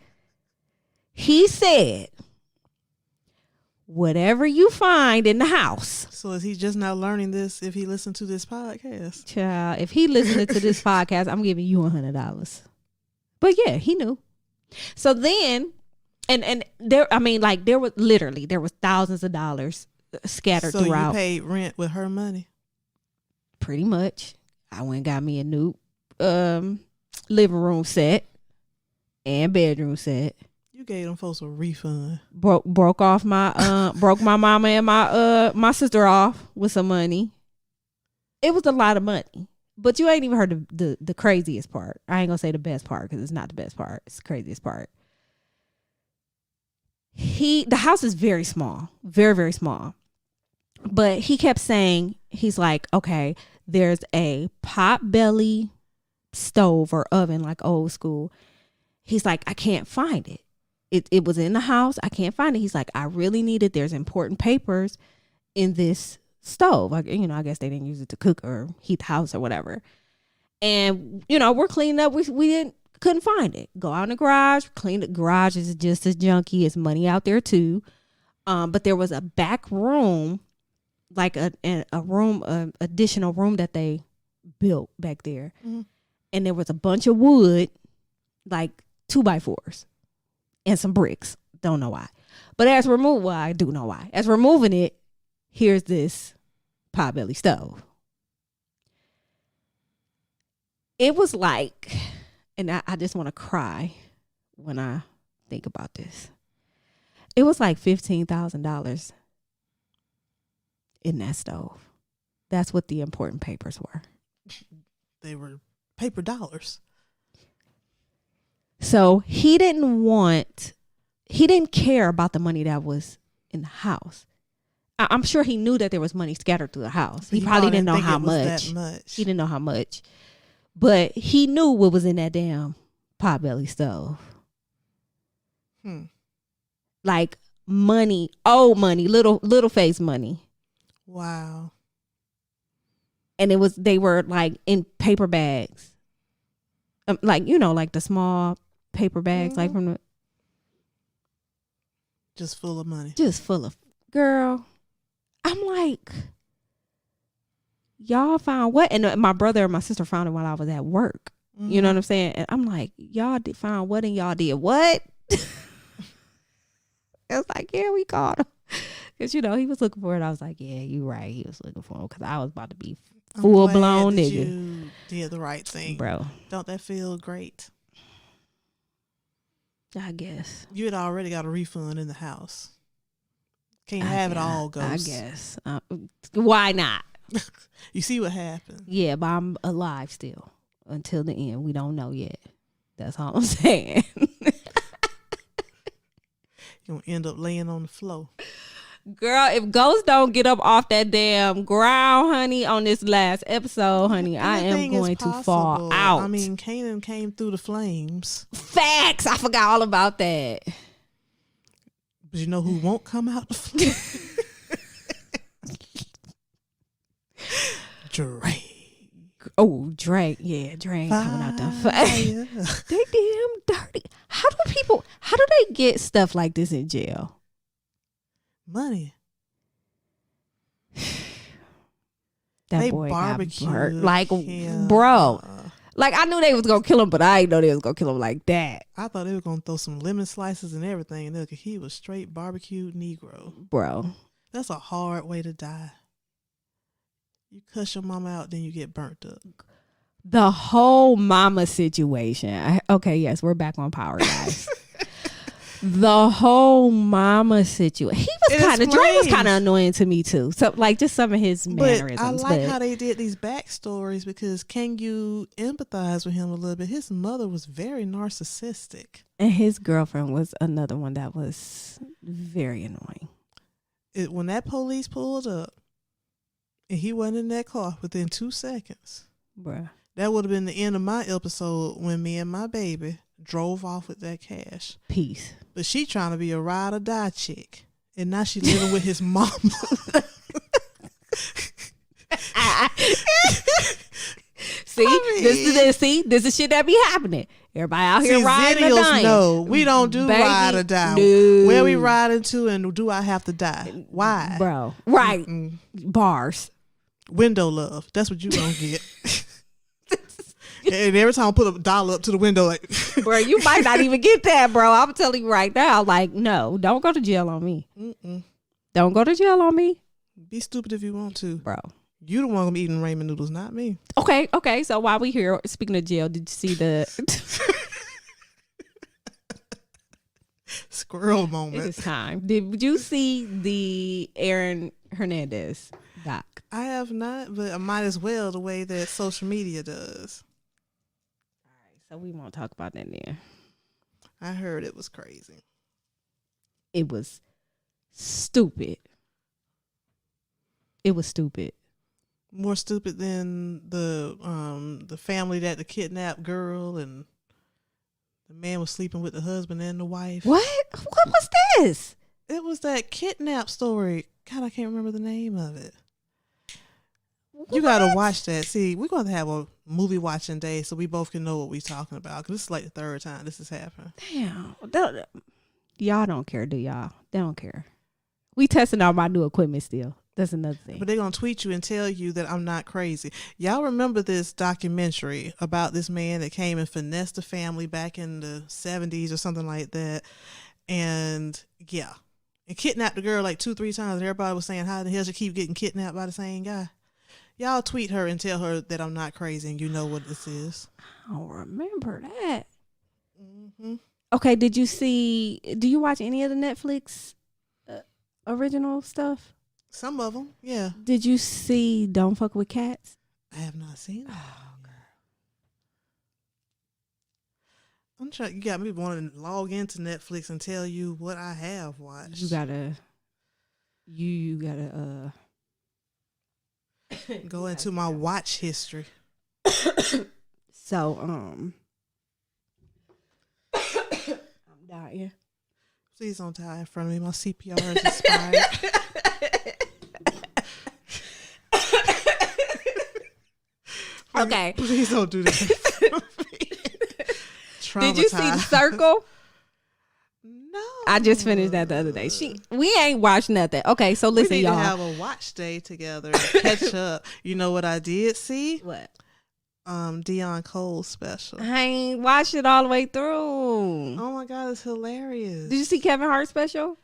He said, whatever you find in the house. So is he just now learning this if he listened to this podcast? Child, if he listened to this podcast, I'm giving you $100. But yeah, he knew. So then, and there, there was thousands of dollars scattered throughout. So you paid rent with her money? Pretty much. I went and got me a new living room set and bedroom set. You gave them folks a refund. Broke my mama and my sister off with some money. It was a lot of money. But you ain't even heard the craziest part. I ain't gonna say the best part because it's not the best part. It's the craziest part. The house is very small, very, very small. But he kept saying, he's like, okay, there's a pot-belly stove or oven, like old school. He's like, I can't find it. It was in the house. I can't find it. He's like, I really need it. There's important papers in this stove. I guess they didn't use it to cook or heat the house or whatever. And, we're cleaning up. We couldn't find it. Go out in the garage, clean the garage is just as junky. It's money out there too. But there was a back room, like a additional room that they built back there. Mm-hmm. And there was a bunch of wood, like 2x4s and some bricks. Don't know why. But I do know why. As we're moving it, here's this potbelly stove. It was like, and I just want to cry when I think about this. It was like $15,000 in that stove. That's what the important papers were. They were paper dollars. So he didn't care about the money that was in the house. I'm sure he knew that there was money scattered through the house. He probably didn't know how much. He didn't know how much. But he knew what was in that damn potbelly stove. Like money, old money, little face money. Wow. And they were like in paper bags. like, you know, like the small paper bags, like from the, just full of money. just full of, girl. I'm like, y'all found what? And my brother and my sister found it while I was at work. You know what I'm saying? And I'm like, y'all found what and y'all did what? It was like, yeah, we caught him. Because, you know, he was looking for it. I was like, yeah, you right. He was looking for him because I was about to be full blown nigga. You did the right thing, bro. Don't that feel great? I guess. You had already got a refund in the house. Can't have it all, Ghost. I guess. Why not? You see what happened? Yeah, but I'm alive still until the end. We don't know yet. That's all I'm saying. You're going to end up laying on the floor. Girl, if Ghost don't get up off that damn ground, honey, on this last episode, honey, I am going to fall out. I mean, Kanan came through the flames. Facts. I forgot all about that. But you know who won't come out the flames? Drake. Oh, Drake. Yeah, Drake coming out the flames. They damn dirty. How do they get stuff like this in jail? Money. They boy barbecue got burnt. Like, bro. Like, I knew they was gonna kill him, but I didn't know they was gonna kill him like that. I thought they were gonna throw some lemon slices and everything. And look, he was straight barbecued Negro. Bro. That's a hard way to die. You cuss your mama out, then you get burnt up. The whole mama situation. Okay, yes, we're back on power, guys. The whole mama situation. He was Drake was kind of annoying to me too. So, like, just some of his mannerisms. I like how they did these backstories because can you empathize with him a little bit? His mother was very narcissistic. And his girlfriend was another one that was very annoying. When that police pulled up and he wasn't in that car within 2 seconds, bruh, that would have been the end of my episode when me and my baby drove off with that cash. Peace. But she trying to be a ride or die chick. And now she living with his mama. This is shit that be happening. Everybody out here riding or dying. No, we don't do ride or die. No. Where we riding to and do I have to die? Why? Bro. Right. Mm-mm. Bars. Window love. That's what you gonna get. And every time I put a dollar up to the window, like, bro, you might not even get that, bro. I'm telling you right now, like, no, don't go to jail on me. Don't go to jail on me. Be stupid if you want to, bro. You the one gonna be eating ramen noodles, not me. Okay. So while we here, speaking of jail, did you see the squirrel moment? It is time. Did you see the Aaron Hernandez doc? I have not, but I might as well the way that social media does. So we won't talk about that then. I heard it was crazy. It was stupid. It was stupid. More stupid than the family that the kidnapped girl and the man was sleeping with the husband and the wife. What was this? It was that kidnap story. God, I can't remember the name of it. You gotta watch that. See, we're gonna have a movie watching day so we both can know what we're talking about. Because this is like the third time this has happened. Damn, y'all don't care, do y'all? They don't care. We testing out my new equipment still. That's another thing. But they're gonna tweet you and tell you that I'm not crazy. Y'all remember this documentary about this man that came and finessed the family back in the 70s or something like that, and kidnapped the girl like 2-3 times. And everybody was saying, how the hell she keep getting kidnapped by the same guy? Y'all tweet her and tell her that I'm not crazy and you know what this is. I don't remember that. Mm-hmm. Okay, do you watch any of the Netflix original stuff? Some of them, yeah. Did you see Don't Fuck With Cats? I have not seen it. Oh, girl. I'm trying. You got me wanting to log into Netflix and tell you what I have watched. You gotta go into my watch history. So, I'm dying. Please don't die in front of me. My CPR is expired. Okay. Please don't do that. traumatized. Did you see The Circle? No. I just finished that the other day. We ain't watched nothing. Okay, so listen, we need y'all. to have a watch day together and catch up. You know what I did see? What? Dion Cole's special. I ain't watched it all the way through. Oh my God, it's hilarious. Did you see Kevin Hart's special?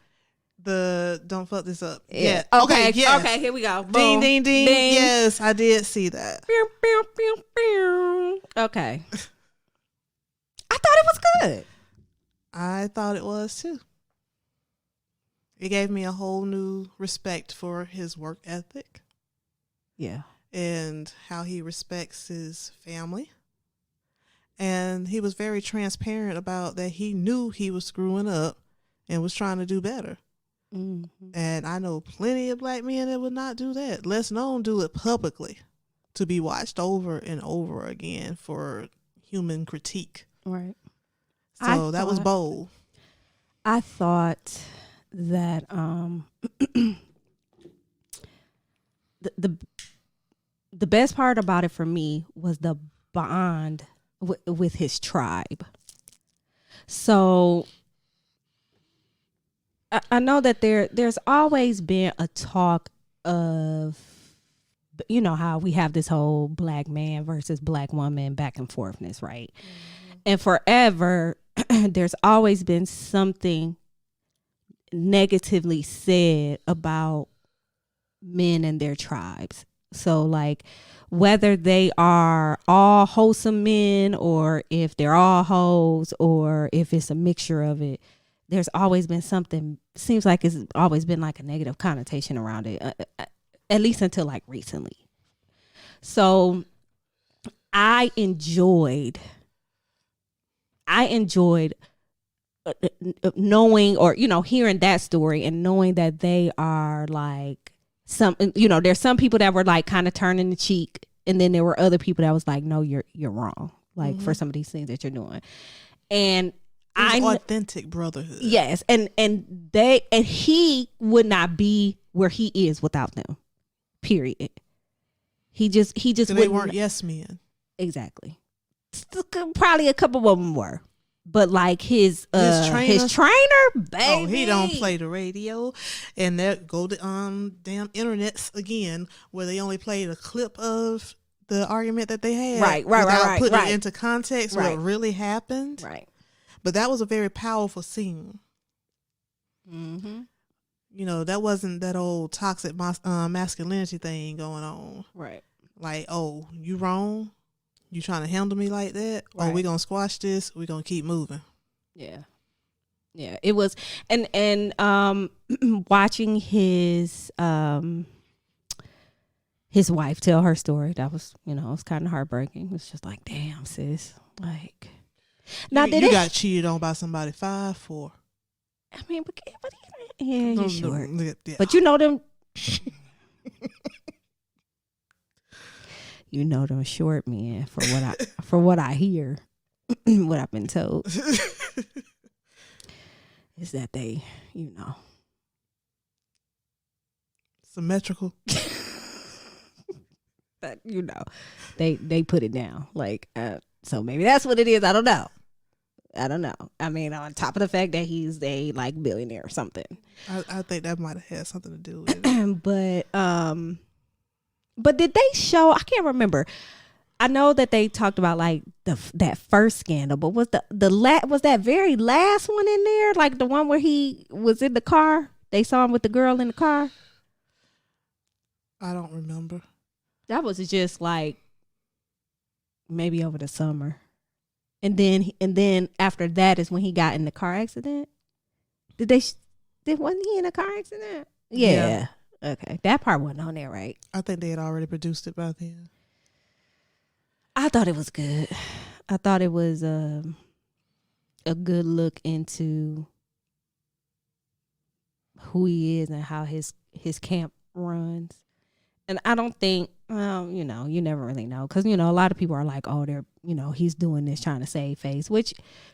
The Don't Fuck This Up. Yeah. Yeah. Okay. Yes. Okay. Here we go. Ding, Boom. ding, ding. Yes, I did see that. Pew, pew, pew, pew. Okay. I thought it was good. I thought it was too. It gave me a whole new respect for his work ethic. Yeah. And how he respects his family. And he was very transparent about that he knew he was screwing up and was trying to do better. Mm-hmm. And I know plenty of black men that would not do that. Let's not do it publicly to be watched over and over again for human critique. Right. So that was bold. I thought that the best part about it for me was the bond with his tribe. So I know that there's always been a talk of, you know, how we have this whole black man versus black woman back and forthness, right? Mm-hmm. And forever, there's always been something negatively said about men and their tribes. So like whether they are all wholesome men or if they're all hoes or if it's a mixture of it, there's always been something, seems like it's always been like a negative connotation around it, at least until like recently. So I enjoyed knowing, or, you know, hearing that story and knowing that they are like some, you know, there's some people that were like kind of turning the cheek, and then there were other people that was like, no, you're wrong, like mm-hmm. for some of these things that you're doing. And authentic brotherhood. Yes. And he would not be where he is without them. Period. He just they weren't yes men. Exactly. Probably a couple of them were. But like his trainer, baby. Oh, he don't play the radio, and that go to damn internets again, where they only played a clip of the argument that they had, right, without putting it into context, right. what really happened, right. But that was a very powerful scene. Mm-hmm. You know, that wasn't that old toxic masculinity thing going on, right? Like, oh, you wrong. You trying to handle me like that? Right. Or we gonna squash this? We gonna keep moving? Yeah. It was, and watching his wife tell her story, that was, you know, it was kind of heartbreaking. It was just like, damn, sis, like. Now you got cheated on by somebody 5'4". I mean, but yeah, you're short. Yeah. But you know them. You know them short men, for what I hear, what I've been told, is that they, you know, symmetrical. But you know, they put it down, like so maybe that's what it is. I don't know. I mean, on top of the fact that he's a like billionaire or something, I think that might have had something to do with it. But did they show? I can't remember. I know that they talked about like that first scandal, but was was that very last one in there? Like the one where he was in the car? They saw him with the girl in the car? I don't remember. That was just like maybe over the summer. And then after that is when he got in the car accident. Wasn't he in a car accident? Yeah. Okay. That part wasn't on there, right? I think they had already produced it by then. I thought it was good. I thought it was a good look into who he is and how his camp runs. And I don't think, you know, you never really know. Because, you know, a lot of people are like, oh, they're, you know, he's doing this trying to save face, which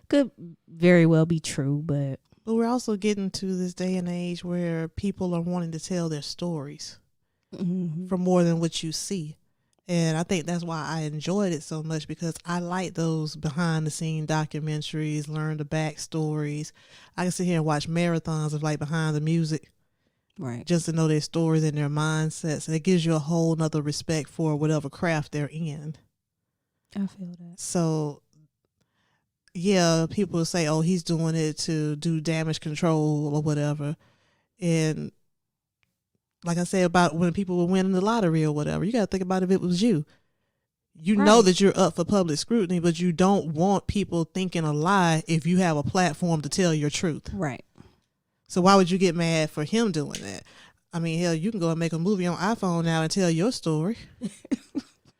could very well be true. But we're also getting to this day and age where people are wanting to tell their stories mm-hmm. for more than what you see. And I think that's why I enjoyed it so much, because I like those behind the scene documentaries, learn the backstories. I can sit here and watch marathons of like behind the music, Right. just to know their stories and their mindsets. And it gives you a whole nother respect for whatever craft they're in. I feel that. So, yeah, people will say, oh, he's doing it to do damage control or whatever. And like I said about when people were winning the lottery or whatever, you got to think about if it was you. You know that you're up for public scrutiny, but you don't want people thinking a lie if you have a platform to tell your truth. Right. So why would you get mad for him doing that? I mean, hell, you can go and make a movie on iPhone now and tell your story.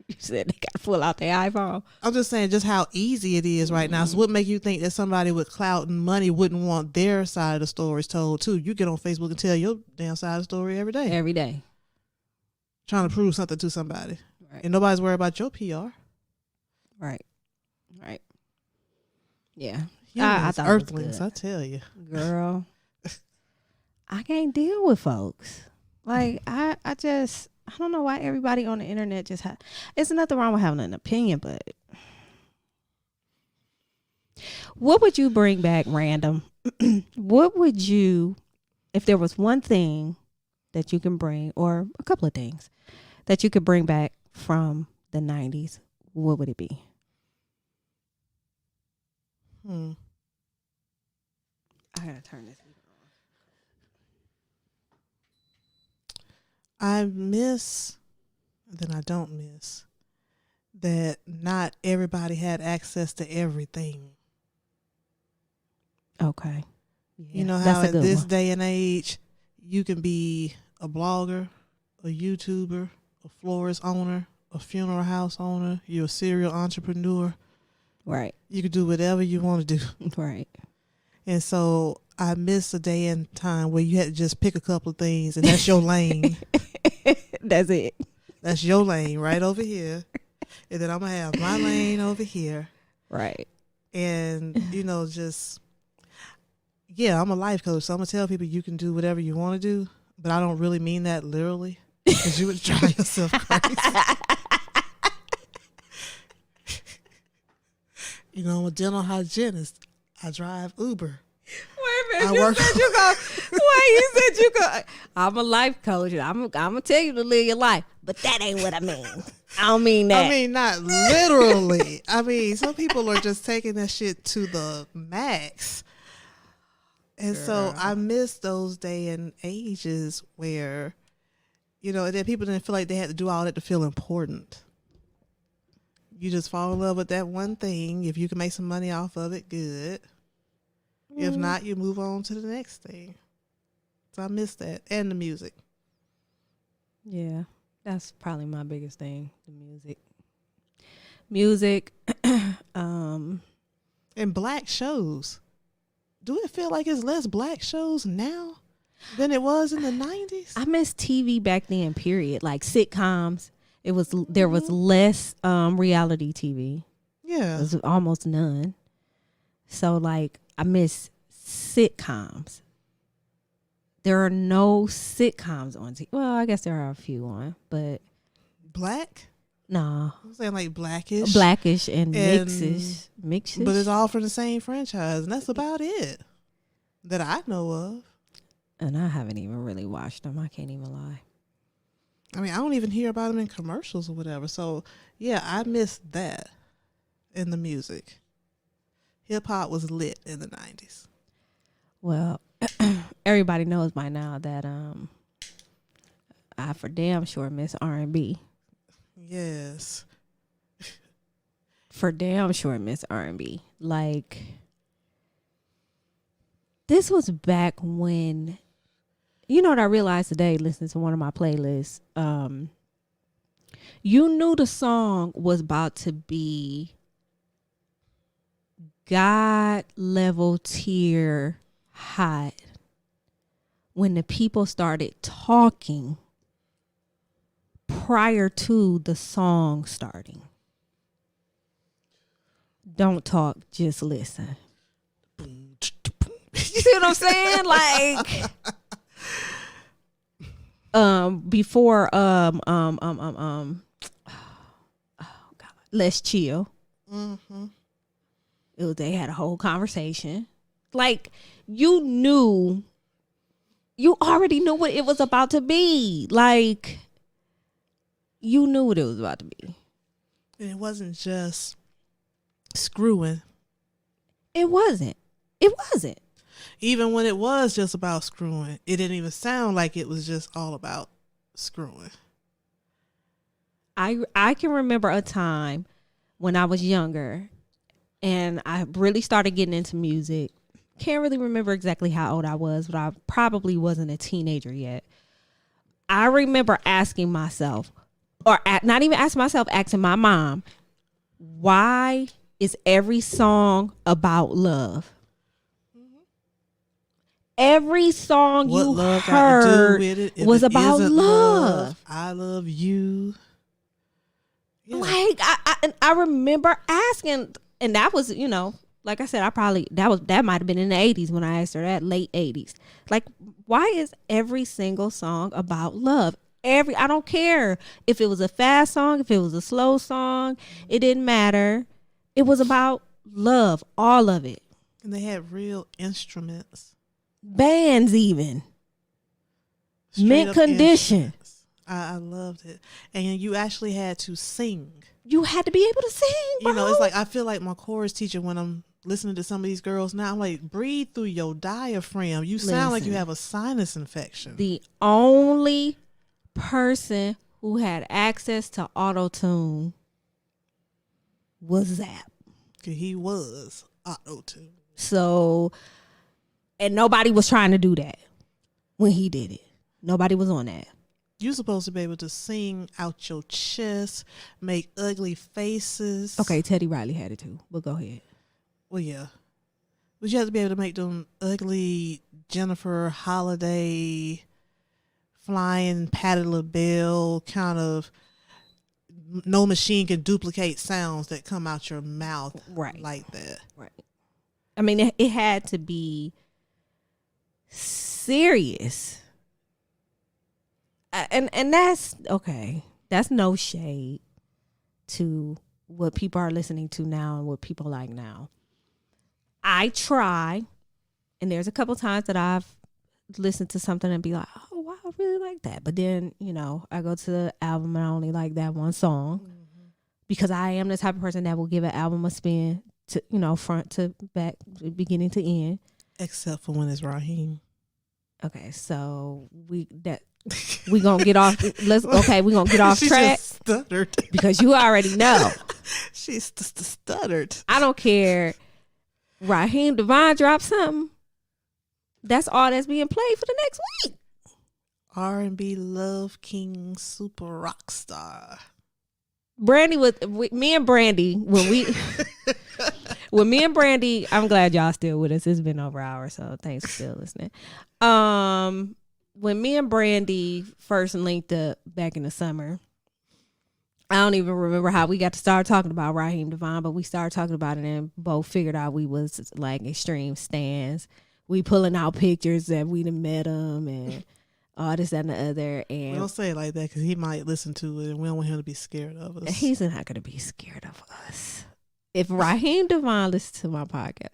You said they got to pull out their iPhone. I'm just saying just how easy it is right now. So what make you think that somebody with clout and money wouldn't want their side of the stories told too? You get on Facebook and tell your damn side of the story every day. Every day. Trying to prove something to somebody. Right. And nobody's worried about your PR. Right. Right. Yeah. I thought it was earthlings, good. I tell you. Girl, I can't deal with folks. Like, I don't know why everybody on the internet just it's nothing wrong with having an opinion, but what would you bring back random? What would you, if there was one thing that you can bring, or a couple of things that you could bring back from the 90s, what would it be? I gotta turn this on. I miss, then I don't miss, that not everybody had access to everything. Okay. Yeah, you know how at this day and age, you can be a blogger, a YouTuber, a florist owner, a funeral house owner, you're a serial entrepreneur. Right. You can do whatever you want to do. Right. And so I miss a day and time where you had to just pick a couple of things and that's your lane. That's it. That's your lane right over here. And then I'm going to have my lane over here. Right. And, just, yeah, I'm a life coach. So I'm going to tell people you can do whatever you want to do. But I don't really mean that literally, because you would drive yourself crazy. I'm a dental hygienist. I drive Uber. Wait a minute. You said you go. I'm a life coach. I'm gonna tell you to live your life, but that ain't what I mean. I don't mean that. I mean, not literally. I mean, some people are just taking that shit to the max. And so I miss those day and ages where, that people didn't feel like they had to do all that to feel important. You just fall in love with that one thing. If you can make some money off of it, good. If not, you move on to the next thing. So I miss that. And the music. Yeah, that's probably my biggest thing, the music. Music. And black shows. Do it feel like it's less black shows now than it was in the 90s? I miss TV back then, period. Like sitcoms. There was less reality TV. Yeah. There was almost none. So like I miss sitcoms. There are no sitcoms on TV. Well, I guess there are a few on, but black? No. I'm saying like blackish. Blackish and mixes. But it's all from the same franchise, and that's about it that I know of. And I haven't even really watched them. I can't even lie. I mean, I don't even hear about them in commercials or whatever. So, yeah, I miss that in the music. Hip-hop was lit in the 90s. Well, everybody knows by now that I for damn sure miss R&B. Yes. For damn sure miss R&B. Like, this was back when... You know what I realized today, listening to one of my playlists? You knew the song was about to be God level tier hot when the people started talking prior to the song starting. Don't talk, just listen. You see what I'm saying? Like... before let's chill. Mm-hmm. They had a whole conversation. Like, you already knew what it was about to be. Like, you knew what it was about to be. And it wasn't just screwing. It wasn't. Even when it was just about screwing, it didn't even sound like it was just all about screwing. I can remember a time when I was younger and I really started getting into music. Can't really remember exactly how old I was, but I probably wasn't a teenager yet. I remember asking myself, or not even asking myself, asking my mom, why is every song about love? Every song What you love heard got to do with it? If was it about isn't love. I love you. Yeah. Like I remember asking, and that was, like I said, that might have been in the 80s when I asked her that, late 80s. Like, why is every single song about love? I don't care if it was a fast song, if it was a slow song, it didn't matter. It was about love, all of it. And they had real instruments. Bands even. Straight Mint up condition. instruments. I loved it. And you actually had to sing. You had to be able to sing, bro. You know, it's like, I feel like my chorus teacher when I'm listening to some of these girls now, I'm like, breathe through your diaphragm. You sound like you have a sinus infection. The only person who had access to auto-tune was Zap. He was auto-tune. So, and nobody was trying to do that when he did it. Nobody was on that. You're supposed to be able to sing out your chest, make ugly faces. Okay, Teddy Riley had it too, but go ahead. Well, yeah. But you have to be able to make them ugly Jennifer Holiday, flying Patti LaBelle kind of, no machine can duplicate sounds that come out your mouth like that. Right. I mean, it had to be serious. And that's okay. That's no shade to what people are listening to now and what people like now. I try, and there's a couple times that I've listened to something and be like, oh, wow, I really like that. But then, I go to the album and I only like that one song because I am the type of person that will give an album a spin to, front to back, beginning to end. Except for when it's Raheem. Okay, so we gonna get off. We're gonna get off she track. Just stuttered because you already know. She stuttered. I don't care. Raheem Devine dropped something. That's all that's being played for the next week. R&B Love King Super Rock Star. Brandi with me and Brandi when we with me and Brandi. I'm glad y'all still with us. It's been over an hour, so thanks for still listening. When me and Brandi first linked up back in the summer, I don't even remember how we got to start talking about Raheem Devine, but we started talking about it and both figured out we was like extreme stans. We pulling out pictures that we'd have met him and all this, that, and the other. And we don't say it like that because he might listen to it and we don't want him to be scared of us. He's not going to be scared of us. If Raheem Devine listens to my podcast,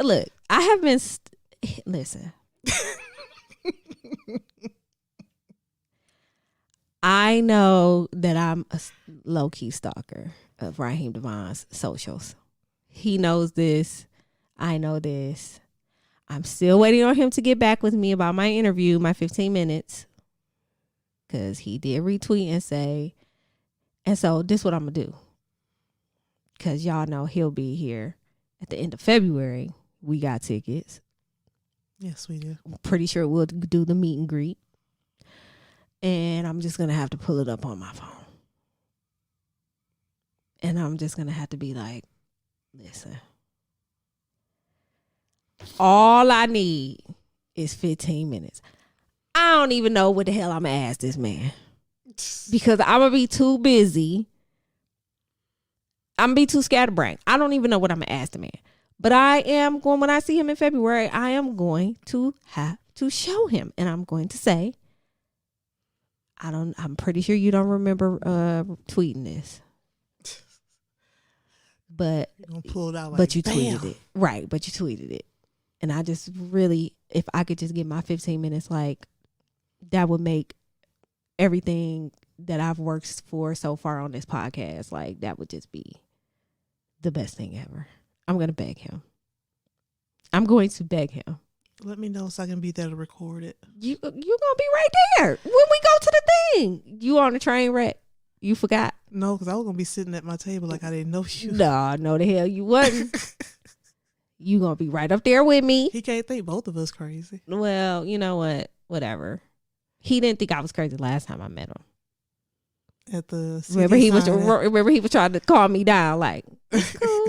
look, I have been, listen. I know that I'm a low-key stalker of Raheem Devine's socials. He knows this. I know this. I'm still waiting on him to get back with me about my interview, my 15 minutes. Because he did retweet and say, and so this is what I'm going to do. Because y'all know he'll be here at the end of February. We got tickets. Yes, we do. I'm pretty sure we'll do the meet and greet. And I'm just going to have to pull it up on my phone. And I'm just going to have to be like, listen. All I need is 15 minutes. I don't even know what the hell I'm going to ask this man. Because I'm going to be too busy. I'm going to be too scatterbrained. I don't even know what I'm going to ask the man. But I am going, when I see him in February, I am going to have to show him. And I'm going to say, I'm pretty sure you don't remember tweeting this. but You're gonna pull it out like, but you bam. tweeted it. Right, but you tweeted it. And I just really, if I could just get my 15 minutes, like, that would make everything that I've worked for so far on this podcast, like, that would just be the best thing ever. I'm going to beg him. I'm going to beg him. Let me know so I can be there to record it. You're going to be right there when we go to the thing. You on the train wreck. You forgot. No, because I was going to be sitting at my table like I didn't know you. No, the hell you wasn't. You going to be right up there with me. He can't think both of us crazy. Well, you know what? Whatever. He didn't think I was crazy last time I met him. At the Remember he was trying to calm me down, like, it's cool.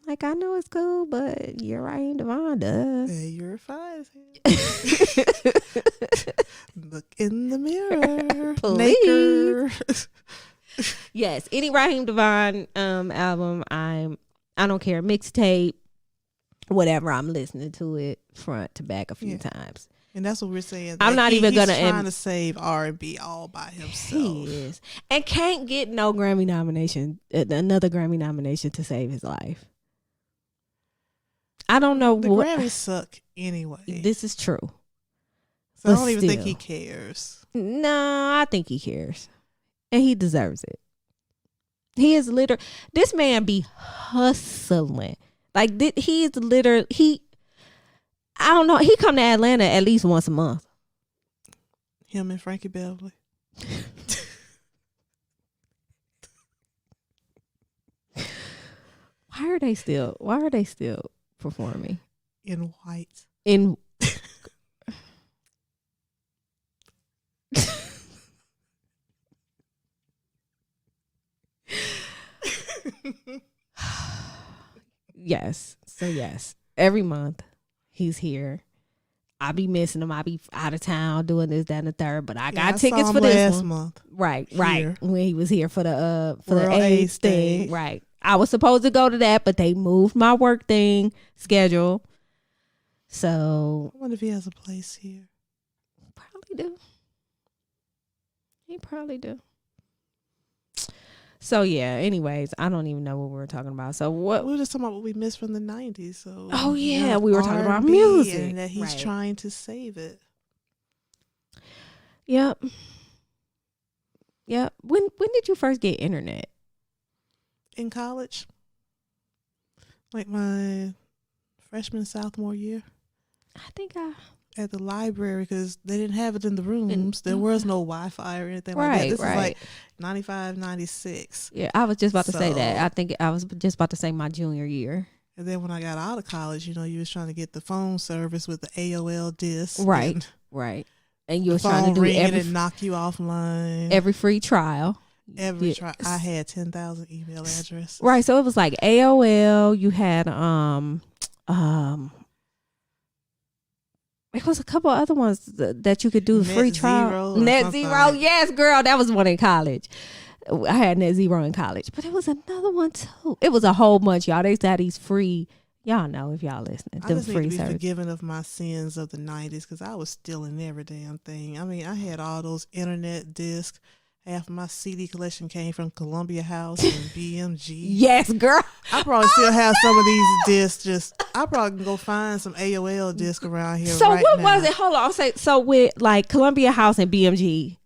Like, I know it's cool, but you're Raheem Devon, duh. Hey, you're fine as hell. Look in the mirror. Please. Yes, any Raheem Devon album, I don't care, mixtape, whatever, I'm listening to it front to back a few times. And that's what we're saying. I'm not even gonna trying to save R&B all by himself. He is, and can't get no Grammy nomination, another Grammy nomination to save his life. I don't know the what Grammys suck anyway. This is true. So I don't even think he cares. No, I think he cares, and he deserves it. He is literally, this man be hustling. Like, he's literally, I don't know, he come to Atlanta at least once a month. Him and Frankie Beverly. Why are they still performing? In white. In Yes. So yes. Every month he's here. I be missing him. I be out of town doing this, that, and the third. But I got tickets for this last one. month. Right. Here. When he was here for the World AIDS thing. Right. I was supposed to go to that, but they moved my work thing schedule. So I wonder if he has a place here. probably do. He probably do. So yeah, anyways, I don't even know what we were talking about. So what We were just talking about what we missed from the 90s. So Oh yeah, we were talking about R&B music. and that he's Right. trying to save it. Yep. When did you first get internet? In college, like my freshman, sophomore year, I think at the library, because they didn't have it in the rooms. There was no Wi-Fi or anything like that. Right, This right. is like 95, 96. Yeah, I was just about to say that. So- I think I was just about to say my junior year. And then when I got out of college, you was trying to get the phone service with the AOL disc. Right. And Right. And you the were trying phone to do ringing and knock you offline. every free trial. Every Yeah. try. I had 10,000 email addresses. Right. So it was like AOL, you had it was a couple other ones that you could do the Net free Zero trial. or Net something. Zero, yes, girl, that was one in college. I had Net Zero in college, but it was another one too. It was a whole bunch, y'all. They used to have these free. Y'all know if y'all listening. I Them just need free to be service. forgiven of my sins of the 90s because I was stealing every damn thing. I mean, I had all those internet discs. Half of my CD collection came from Columbia House and BMG. Yes, girl. I probably still have some of these discs. I probably can go find some AOL discs around here. So right what now. was it? Hold on. So with like Columbia House and BMG,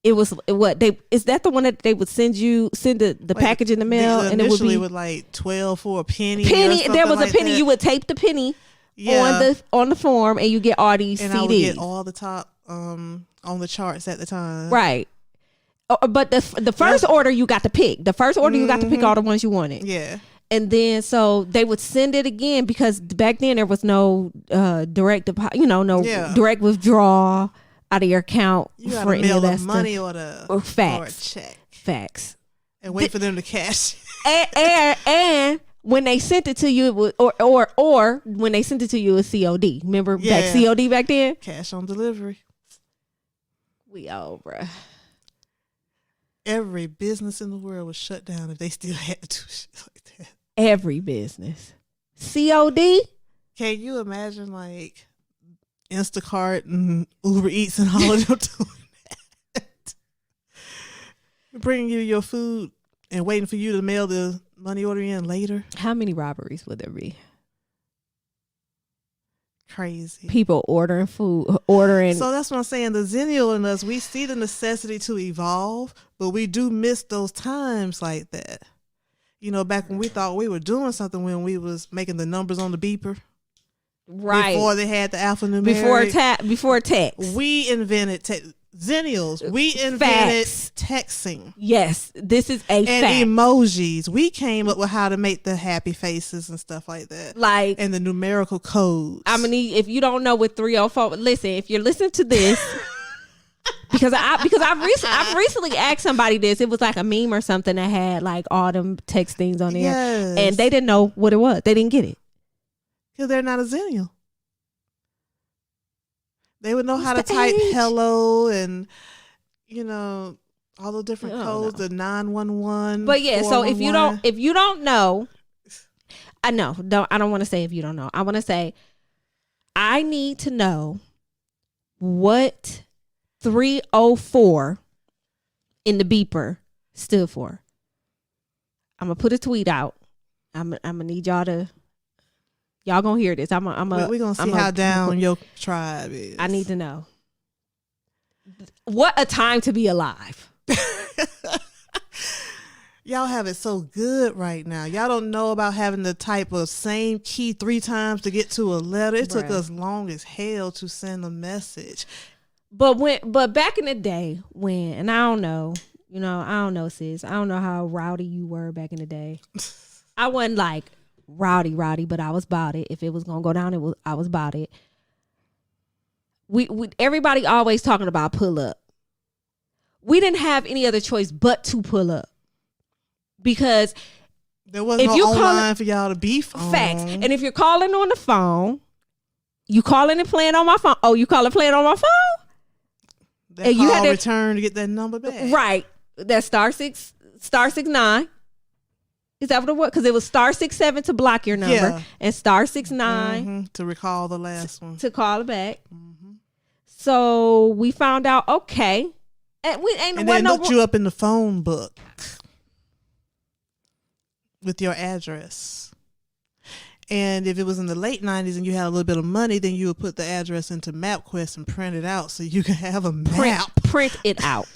it was what they is that the one that they would send the Like, package in the mail and it would be with like 12 for a penny. There was a penny. That. You would tape the penny Yeah. on the form and you get all these and CDs. I would get all the top on the charts at the time. Right. But the first order you got to pick. The first order you got to pick all the ones you wanted. Yeah. And then so they would send it again because back then there was no direct direct withdrawal out of your account. You got for to any mail of the that money stuff. or Facts. a check. Facts. And wait for them to cash. And when they sent it to you, it was, or when they sent it to you, it was C.O.D. Remember back C.O.D. back then? Cash on delivery. We old, bruh. Every business in the world was shut down if they still had to do shit like that. Every business. C.O.D. Can you imagine like Instacart and Uber Eats and all of them doing that? Bringing you your food and waiting for you to mail the money order in later. How many robberies would there be? Crazy. People ordering food, ordering. So that's what I'm saying. The Zennial in us, we see the necessity to evolve, but we do miss those times like that. You know, back when we thought we were doing something when we was making the numbers on the beeper. Right. Before they had the alphanumeric. Before text. We invented Zennials. We invented Facts. texting. Yes, this is a And fact. emojis. We came up with how to make the happy faces and stuff like that. Like, And the numerical codes. I'm gonna need, if you don't know what 304, listen, if you're listening to this, because I've recently asked somebody this. It was like a meme or something that had like all them text things on there. Yes. And they didn't know what it was. They didn't get it. Because they're not a Zennial. They would know how to What's the type age? hello and, you know, all the different I don't codes, know. the 911. But yeah, so if you 411. don't know, I don't want to say if you don't know. I want to say I need to know what 304 in the beeper stood for. I'm gonna put a tweet out. I'm gonna need y'all to. Y'all gonna hear this. We're gonna see how down your tribe is. I need to know. What a time to be alive. Y'all have it so good right now. Y'all don't know about having to type a same key 3 times to get to a letter. It took Bruh. us long as hell to send a message. But back in the day when, and I don't know, sis. I don't know how rowdy you were back in the day. I wasn't like rowdy, but I was about it. If it was gonna go down, I was about it. We everybody always talking about pull up. We didn't have any other choice but to pull up because there wasn't no online for y'all to beef on. Facts. And if you're calling on the phone, you calling and playing on my phone. Oh, you calling playing on my phone? That and call you had to return to get that number back. Right. That's *6*9. Is that what it was? Because it was *67 to block your number and *69 to recall the last one to call it back. So we found out, okay, and they looked you up in the phone book with your address. And if it was in the late 90s and you had a little bit of money, then you would put the address into MapQuest and print it out so you can have a map. Print it out.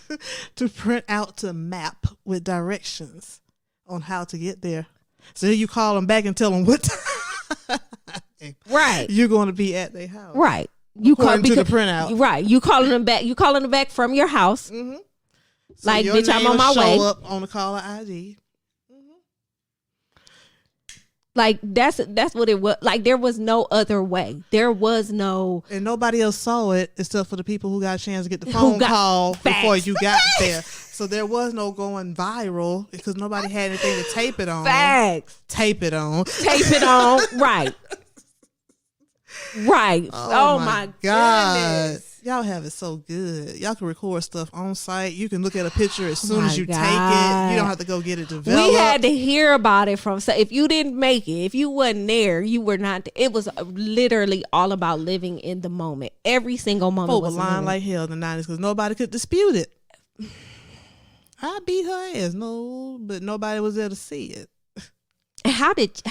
To print out to map with directions on how to get there. So you call them back and tell them what time you're going to be at their house. Right. You call to the printout. Right. You calling them back. You calling them back from your house. So like, your bitch, I'm name on my will way. show up on the caller ID. Like that's what it was. Like there was no other way. There was no, and nobody else saw it except for the people who got a chance to get the phone call before you got there. So there was no going viral because nobody had anything to tape it on. Facts. Tape it on. Right. Right. Oh my God. goodness. Y'all have it so good. Y'all can record stuff on site. You can look at a picture as soon my as you take God. it. You don't have to go get it developed. We had to hear about it from, so if you didn't make it, if you wasn't there, you were not. It was literally all about living in the moment. Every single moment. Folk was were lying like hell in the 90s because nobody could dispute it. I beat her ass, but nobody was there to see it. And how did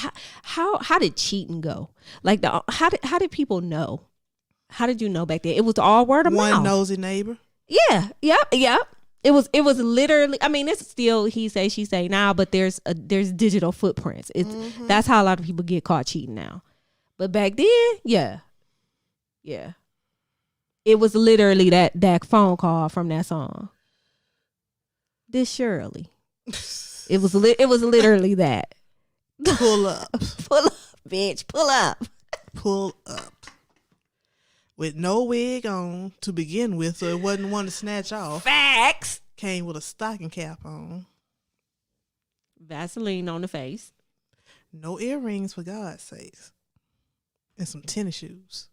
cheating go? Like how did people know? How did you know back then? It was all word of mouth. One nosy neighbor. Yeah. Yep. It was literally. I mean, it's still he say she say now, but there's digital footprints. That's how a lot of people get caught cheating now. But back then, yeah. It was literally that phone call from that song. This Shirley. It was literally that. Pull up. Pull up, bitch. Pull up. Pull up. With no wig on to begin with, so it wasn't one to snatch off. Facts. Came with a stocking cap on. Vaseline on the face. No earrings, for God's sakes. And some tennis shoes.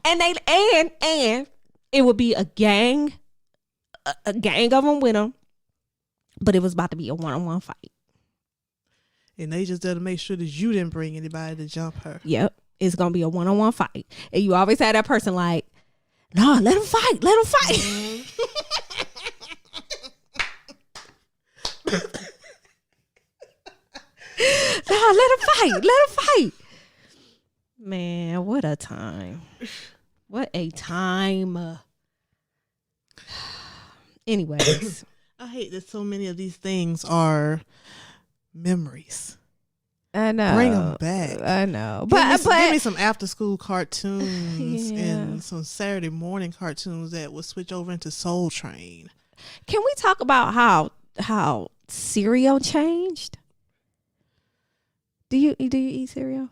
And it would be a gang of them with them, but it was about to be a one-on-one fight. And they just there to make sure that you didn't bring anybody to jump her. Yep. It's going to be a one-on-one fight. And you always had that person like, no, let him fight. Let him fight. No, let her fight. Let her fight. Man, what a time. What a time. Anyways. I hate that so many of these things are memories. I know. Bring them back. I know. Give me some after school cartoons Yeah. and some Saturday morning cartoons that would switch over into Soul Train. Can we talk about how cereal changed? Do you eat cereal?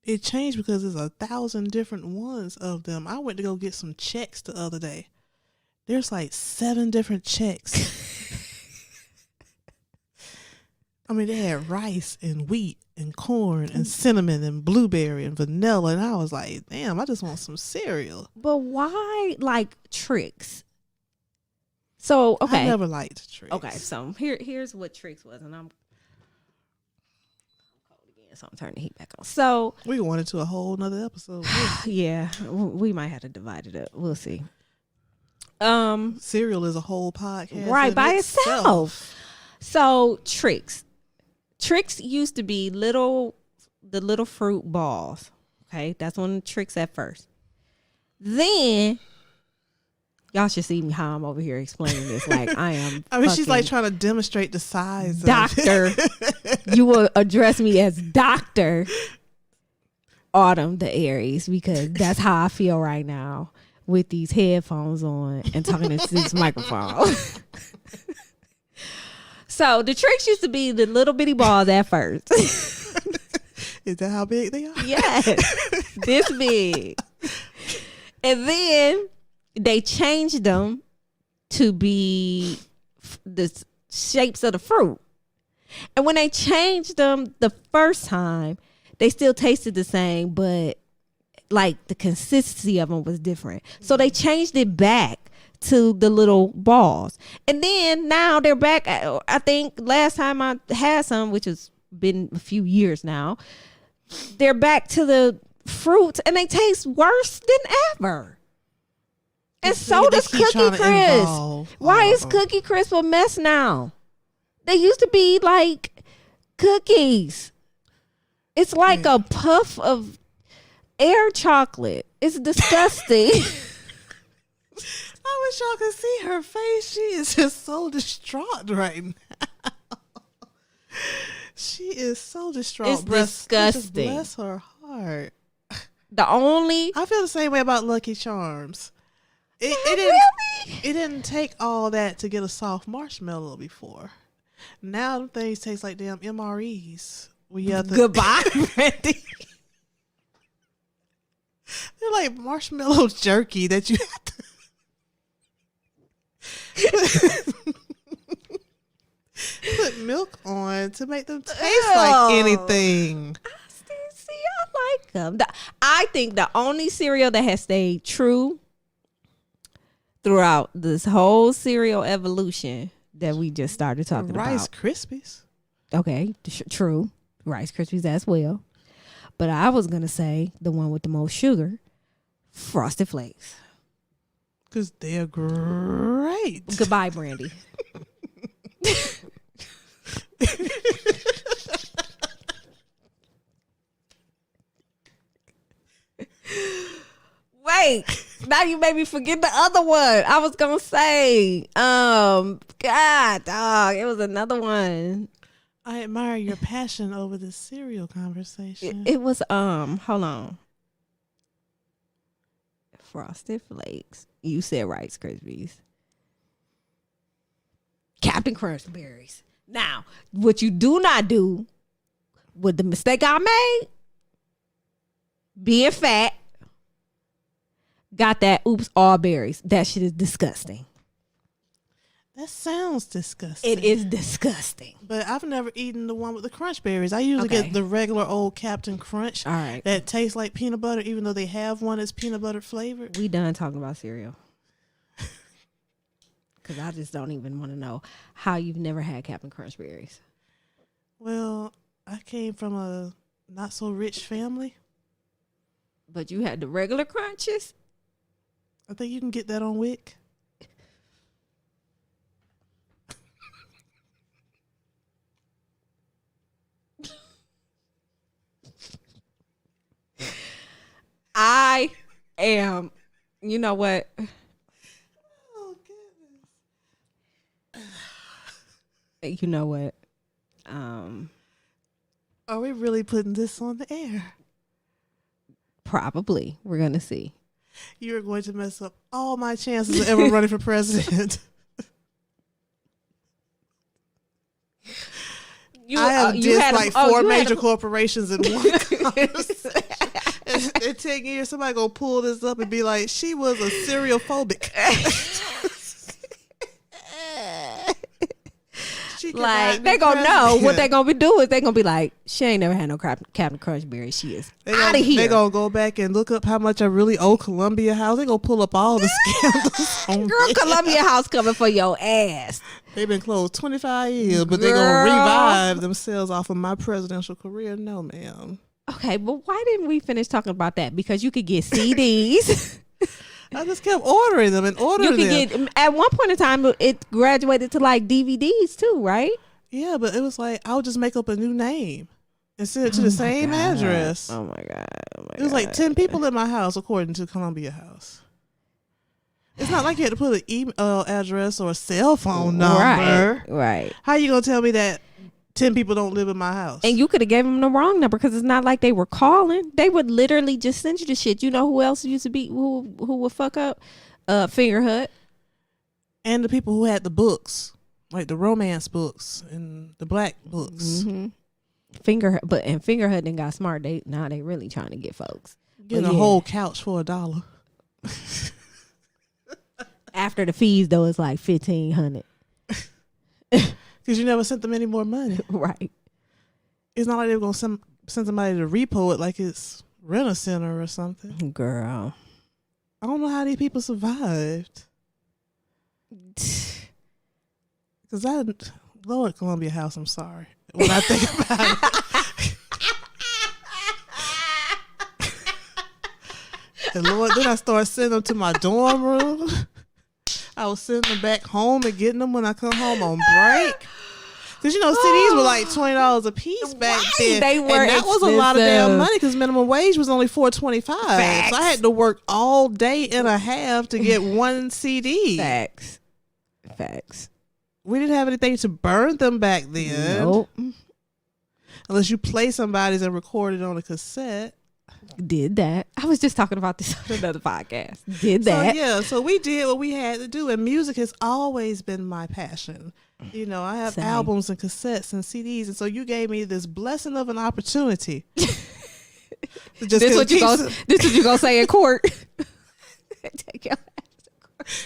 It changed because there's 1,000 different ones of them. I went to go get some checks the other day. There's like 7 different checks. I mean, they had rice and wheat and corn and cinnamon and blueberry and vanilla. And I was like, damn, I just want some cereal. But why like Trix? So, okay. I never liked Trix. Okay, so here's what Trix was, and I'm cold again, so I'm turning the heat back on. So We going into a whole nother episode. yeah, we might have to divide it up. We'll see. Cereal is a whole podcast. Right, in by itself. So Trix used to be the little fruit balls. Okay, that's one of the Trix at first. Then y'all should see me how I'm over here explaining this like I am. I mean, she's like trying to demonstrate the size. Doctor. You will address me as Dr. Autumn the Aries because that's how I feel right now with these headphones on and talking into this microphone. So the Trix used to be the little bitty balls at first. Is that how big they are? Yes, this big. And then they changed them to be the shapes of the fruit. And when they changed them the first time, they still tasted the same, but like the consistency of them was different. So they changed it back to the little balls. And then now they're back. I think last time I had some, which has been a few years now, they're back to the fruits and they taste worse than ever. And so does Cookie Crisp. Why is Cookie Crisp a mess now? They used to be like cookies. It's like a puff of air chocolate. It's disgusting. I wish y'all could see her face. She is just so distraught right now. She is so distraught. It's disgusting. Bless her heart. I feel the same way about Lucky Charms. It didn't take all that to get a soft marshmallow before. Now them things taste like damn MREs. Goodbye, Brandi. They're like marshmallow jerky that you have to put milk on to make them taste like anything. See, I like them. I think the only cereal that has stayed true throughout this whole cereal evolution that we just started talking Rice about. Krispies. Okay, true. Rice Krispies as well. But I was going to say the one with the most sugar, Frosted Flakes. Because they're great. Goodbye, Brandi. Wait, now you made me forget the other one. I was gonna say, God, dog, it was another one. I admire your passion over this cereal conversation. It was hold on. Frosted Flakes. You said Rice Krispies. Captain Crunch Berries. Now, what you do not do with the mistake I made, being fat, got that oops all berries. That shit is disgusting. That sounds disgusting. It is disgusting. But I've never eaten the one with the crunch berries. I usually get the regular old Captain Crunch. All right. That tastes like peanut butter, even though they have one that's peanut butter flavored. We done talking about cereal. Because I just don't even want to know how you've never had Captain Crunch Berries. Well, I came from a not so rich family. But you had the regular crunches? I think you can get that on Wick. You know what? Oh goodness. You know what? Are we really putting this on the air? Probably. We're gonna see. You're going to mess up all my chances of ever running for president. I have dissed like four major corporations in one conversation. In 10 years, somebody gonna pull this up and be like, she was a serial phobic. Like, they gonna know what they gonna be doing. They gonna be like, she ain't never had no Captain Crunchberry. She is out of here. They gonna go back and look up how much I really owe Columbia House. They gonna pull up all the scandals on Girl, me. Columbia House coming for your ass. They've been closed 25 years, but they gonna revive themselves off of my presidential career. No, ma'am. Okay, but why didn't we finish talking about that? Because you could get CDs. I just kept ordering them and ordering them. You could get, at one point in time, it graduated to like DVDs too, right? Yeah, but it was like, I would just make up a new name and send it to the same address. Oh my God. It was like 10 people in my house, according to Columbia House. It's not like you had to put an email address or a cell phone number. Right. How you going to tell me that 10 people don't live in my house? And you could have gave them the wrong number because it's not like they were calling. They would literally just send you the shit. You know who else used to be, who would fuck up? Fingerhut. And the people who had the books, like the romance books and the black books. Mm-hmm. Fingerhut then got smart. They really trying to get folks. Getting a whole couch for $1. After the fees, though, it's like $1,500. Because you never sent them any more money. Right. It's not like they were going to send somebody to repo it like it's Rent-A-Center or something. Girl. I don't know how these people survived. Because Lord Columbia House, I'm sorry. When I think about it. And Lord, then I started sending them to my dorm room. I was sending them back home and getting them when I come home on break. Because, CDs were like $20 a piece back then. They were and that was a lot of damn money because minimum wage was only $4.25. So I had to work all day and a half to get one CD. Facts. We didn't have anything to burn them back then. Nope. Unless you play somebody's and record it on a cassette. Did that. I was just talking about this on another podcast. Did that. So we did what we had to do. And music has always been my passion. I have albums and cassettes and CDs. And so you gave me this blessing of an opportunity. This is what you gonna say in court. Take your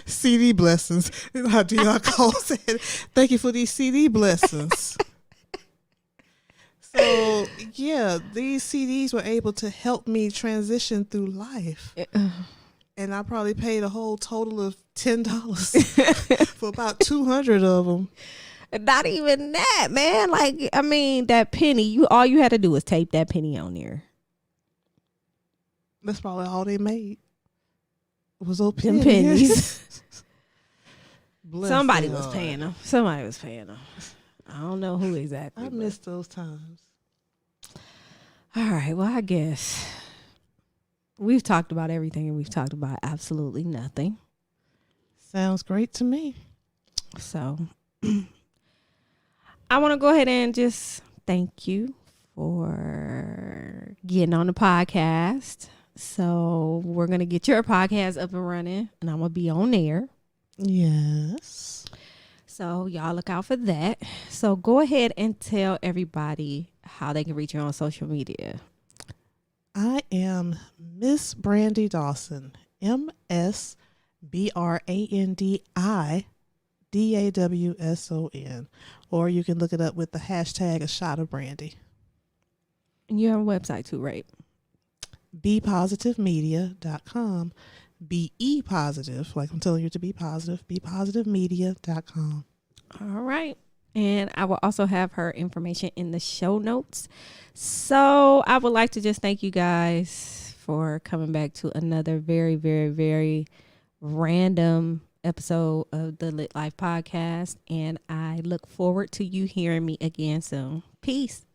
CD blessings. How D.R. Cole said, thank you for these CD blessings. So, yeah, these CDs were able to help me transition through life. And I probably paid a whole total of $10 for about 200 of them. Not even that, man. Like, I mean, that penny, all you had to do was tape that penny on there. That's probably all they made. Was those pennies. Somebody was paying them. I don't know who exactly. I miss those times. All right. Well, I guess we've talked about everything and we've talked about absolutely nothing. Sounds great to me. So I want to go ahead and just thank you for getting on the podcast. So we're going to get your podcast up and running and I'm going to be on there. Yes. So y'all look out for that. So go ahead and tell everybody how they can reach you on social media. I am Miss Brandi Dawson. MSBRANDI DAWSON. Or you can look it up with the hashtag A Shot of Brandy. And you have a website too, right? BePositiveMedia.com. BE positive, like I'm telling you to be positive. BePositiveMedia.com. All right. And I will also have her information in the show notes. So I would like to just thank you guys for coming back to another very, very, very random episode of the Lit Life Podcast. And I look forward to you hearing me again soon. Peace.